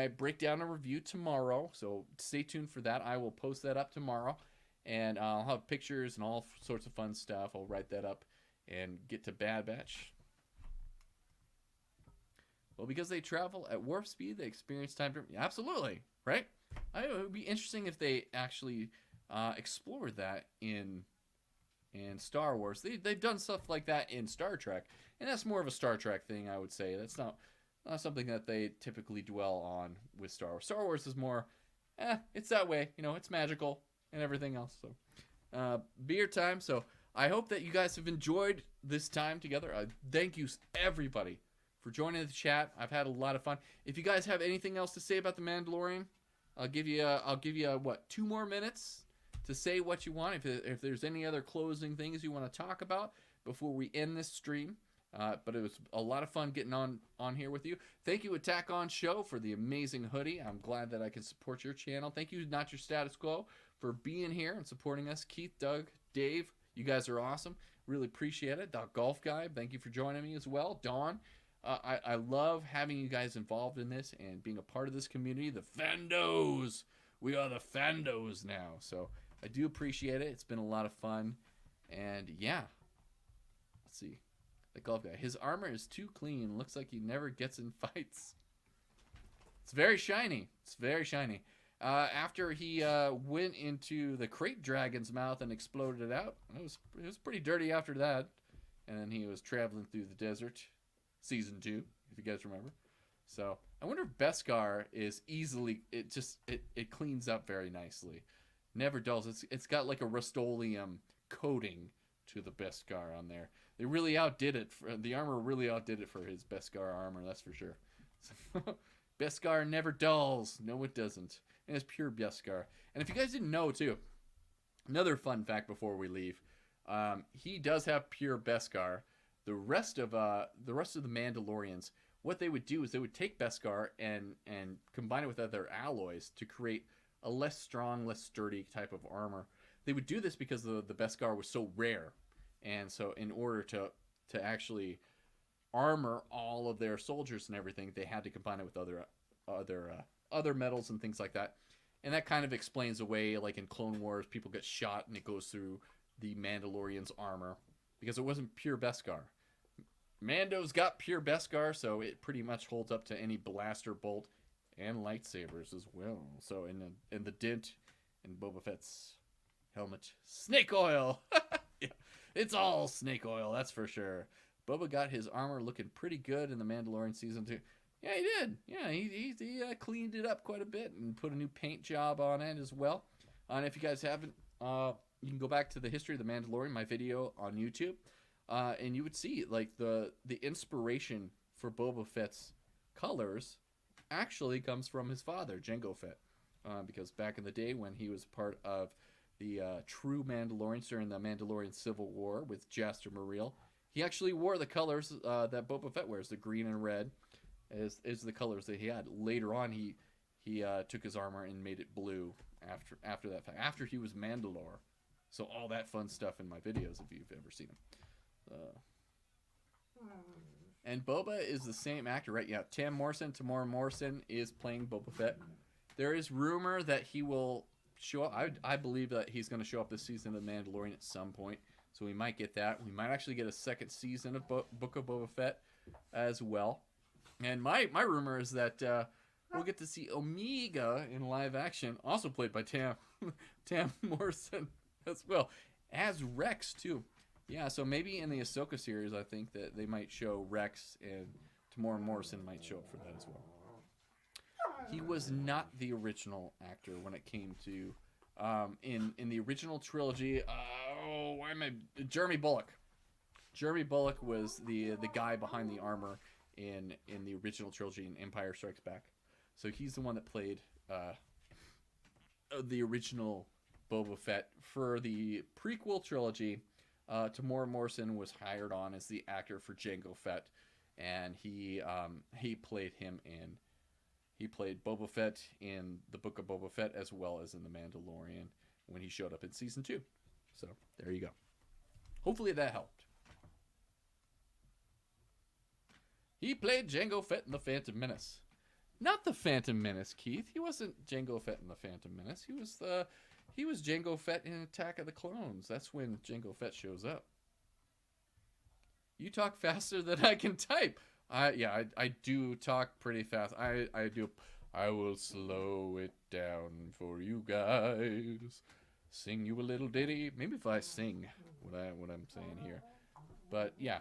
breakdown and review tomorrow, so stay tuned for that. I will post that up tomorrow, and I'll have pictures and all sorts of fun stuff. I'll write that up and get to Bad Batch. Well, because they travel at warp speed, they experience time. Absolutely, right? It would be interesting if they actually explored that in Star Wars. They've done stuff like that in Star Trek, and that's more of a Star Trek thing, I would say. That's not something that they typically dwell on with Star Wars. Star Wars is more, it's that way. It's magical and everything else. So, beer time. So I hope that you guys have enjoyed this time together. Thank you, everybody, for joining the chat. I've had a lot of fun. If you guys have anything else to say about The Mandalorian, I'll give you 2 more minutes to say what you want. If there's any other closing things you want to talk about before we end this stream. But it was a lot of fun getting on here with you. Thank you, Attack On Show, for the amazing hoodie. I'm glad that I can support your channel. Thank you, Not Your Status Quo, for being here and supporting us. Keith, Doug, Dave, you guys are awesome. Really appreciate it. Doc Golf Guy, thank you for joining me as well. Dawn, I love having you guys involved in this and being a part of this community. The Fandos. We are the Fandos now. So I do appreciate it. It's been a lot of fun. And yeah. Let's see. The golf guy. His armor is too clean. Looks like he never gets in fights. It's very shiny. It's very shiny. After he went into the crate dragon's mouth and exploded it out, it was pretty dirty after that. And then he was traveling through the desert. Season 2, if you guys remember. So I wonder if Beskar is easily, it cleans up very nicely. Never dulls. It's got like a Rust-Oleum coating to the Beskar on there. They really outdid it. The armor really outdid it for his Beskar armor, that's for sure. So, Beskar never dulls. No, it doesn't. And it's pure Beskar. And if you guys didn't know too, another fun fact before we leave, he does have pure Beskar. The rest of the Mandalorians, what they would do is they would take Beskar and combine it with other alloys to create a less strong, less sturdy type of armor. They would do this because the Beskar was so rare, and so in order to actually armor all of their soldiers and everything, they had to combine it with other metals and things like that. And that kind of explains away, like in Clone Wars, people get shot and it goes through the Mandalorian's armor because it wasn't pure Beskar. Mando's got pure Beskar, so it pretty much holds up to any blaster bolt and lightsabers as well. So in the dint in Boba Fett's helmet, snake oil. Yeah, it's all snake oil, that's for sure. Boba got his armor looking pretty good in the Mandalorian season 2. Yeah, he did. Yeah, he cleaned it up quite a bit and put a new paint job on it as well. And if you guys haven't, you can go back to the history of the Mandalorian, my video on YouTube. And you would see like the inspiration for Boba Fett's colors actually comes from his father, Jango Fett, because back in the day when he was part of the true Mandalorians during the Mandalorian Civil War with Jaster Muriel, he actually wore the colors that Boba Fett wears, the green and red, is the colors that he had. Later on, he took his armor and made it blue after that fact, after he was Mandalore. So all that fun stuff in my videos if you've ever seen them. And Boba is the same actor, right? Yeah, Tamora Morrison is playing Boba Fett. There is rumor that he will show up. I believe that he's going to show up this season of The Mandalorian at some point. So we might get that. We might actually get a second season of Book of Boba Fett as well. And my rumor is that we'll get to see Omega in live action, also played by Tam Morrison as well, as Rex too. Yeah, so maybe in the Ahsoka series, I think that they might show Rex, and Tamora Morrison might show up for that as well. He was not the original actor when it came to in the original trilogy. Jeremy Bulloch. Jeremy Bulloch was the guy behind the armor in the original trilogy in Empire Strikes Back. So he's the one that played the original Boba Fett. For the prequel trilogy, Tamora Morrison was hired on as the actor for Jango Fett, and he played him in. He played Boba Fett in the Book of Boba Fett as well as in The Mandalorian when he showed up in season 2. So there you go. Hopefully that helped. He played Jango Fett in The Phantom Menace. Not The Phantom Menace, Keith. He wasn't Jango Fett in The Phantom Menace. He was Jango Fett in Attack of the Clones. That's when Jango Fett shows up. You talk faster than I can type. I do talk pretty fast. I do. I will slow it down for you guys. Sing you a little ditty. Maybe if I sing what I'm saying here. But yeah,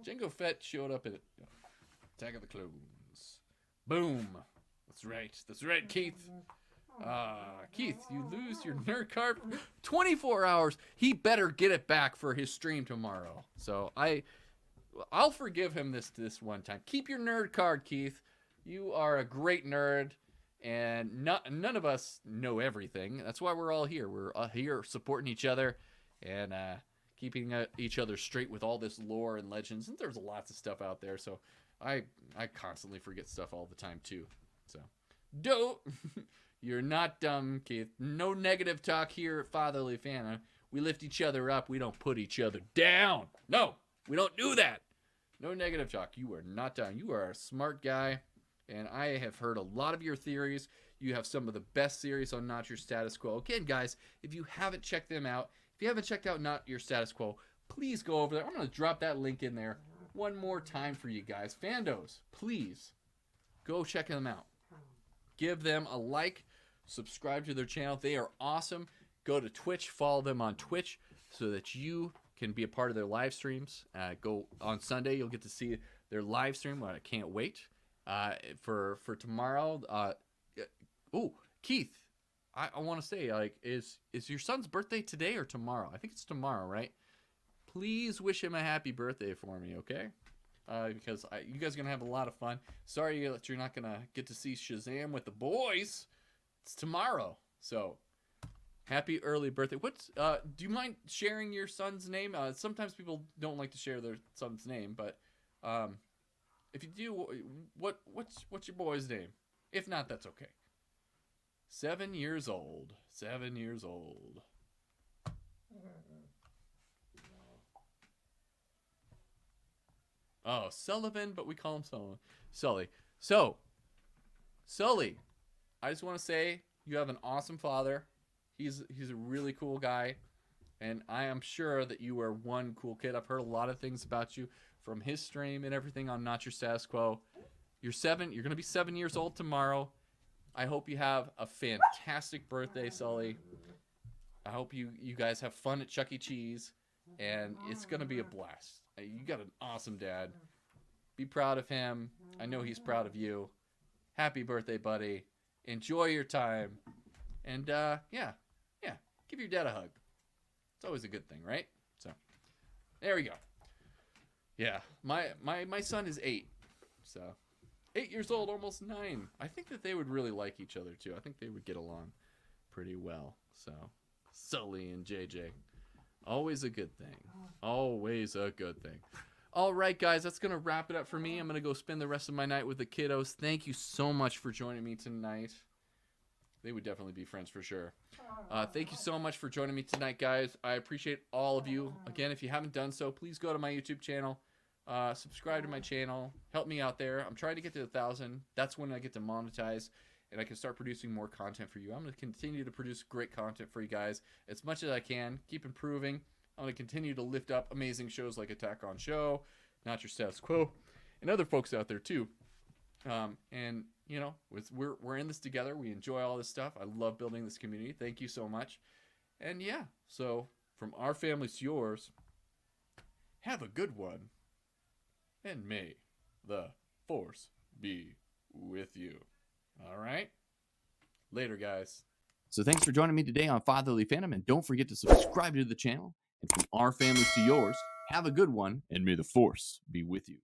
Jango Fett showed up in Attack of the Clones. Boom. That's right. That's right, Keith. Keith, you lose your nerd card. 24 hours. He better get it back for his stream tomorrow. So I'll forgive him this one time. Keep your nerd card, Keith. You are a great nerd, and none of us know everything. That's why we're all here. We're here supporting each other and keeping each other straight with all this lore and legends. And there's lots of stuff out there, so I constantly forget stuff all the time too. So don't. You're not dumb, Keith. No negative talk here at Fatherly Fan. We lift each other up. We don't put each other down. No, we don't do that. No negative talk. You are not down. You are a smart guy, and I have heard a lot of your theories. You have some of the best series on Not Your Status Quo. Again, guys, if you haven't checked them out, if you haven't checked out Not Your Status Quo, please go over there. I'm going to drop that link in there one more time for you guys. Fandos, please go check them out. Give them a like. Subscribe to their channel. They are awesome. Go to Twitch. Follow them on Twitch so that you can be a part of their live streams. Go on Sunday. You'll get to see their live stream. I can't wait for tomorrow. Oh, Keith, I want to say, like, is your son's birthday today or tomorrow? I think it's tomorrow, right? Please wish him a happy birthday for me, okay? Because you guys are going to have a lot of fun. Sorry that you're not going to get to see Shazam with the boys. It's tomorrow. So, happy early birthday. What's do you mind sharing your son's name? Sometimes people don't like to share their son's name, but if you do, what's your boy's name? If not, that's okay. 7 years old. 7 years old. Oh, Sullivan, but we call him Sully. So, Sully, I just want to say you have an awesome father. He's a really cool guy, and I am sure that you are one cool kid. I've heard a lot of things about you from his stream and everything on Not Your Status Quo. You're going to be 7 years old tomorrow. I hope you have a fantastic birthday, Sully. I hope you guys have fun at Chuck E. Cheese, and it's going to be a blast. You got an awesome dad. Be proud of him. I know he's proud of you. Happy birthday, buddy. Enjoy your time. And, yeah, give your dad a hug. It's always a good thing, right? So, there we go. Yeah, my son is 8. So, 8 years old, almost 9. I think that they would really like each other, too. I think they would get along pretty well. So, Sully and JJ. Always a good thing. Always a good thing. All right, guys, that's going to wrap it up for me. I'm going to go spend the rest of my night with the kiddos. Thank you so much for joining me tonight. They would definitely be friends for sure. Thank you so much for joining me tonight, guys. I appreciate all of you. Again, if you haven't done so, please go to my YouTube channel. Subscribe to my channel. Help me out there. I'm trying to get to 1,000. That's when I get to monetize, and I can start producing more content for you. I'm going to continue to produce great content for you guys as much as I can. Keep improving. I'm going to continue to lift up amazing shows like Attack on Show, Not Your Status Quo, and other folks out there too. And you know, we're in this together. We enjoy all this stuff. I love building this community. Thank you so much. And yeah, so from our families to yours, have a good one, and may the Force be with you. All right? Later, guys. So thanks for joining me today on Fatherly Fandom, and don't forget to subscribe to the channel. And from our families to yours, have a good one, and may the Force be with you.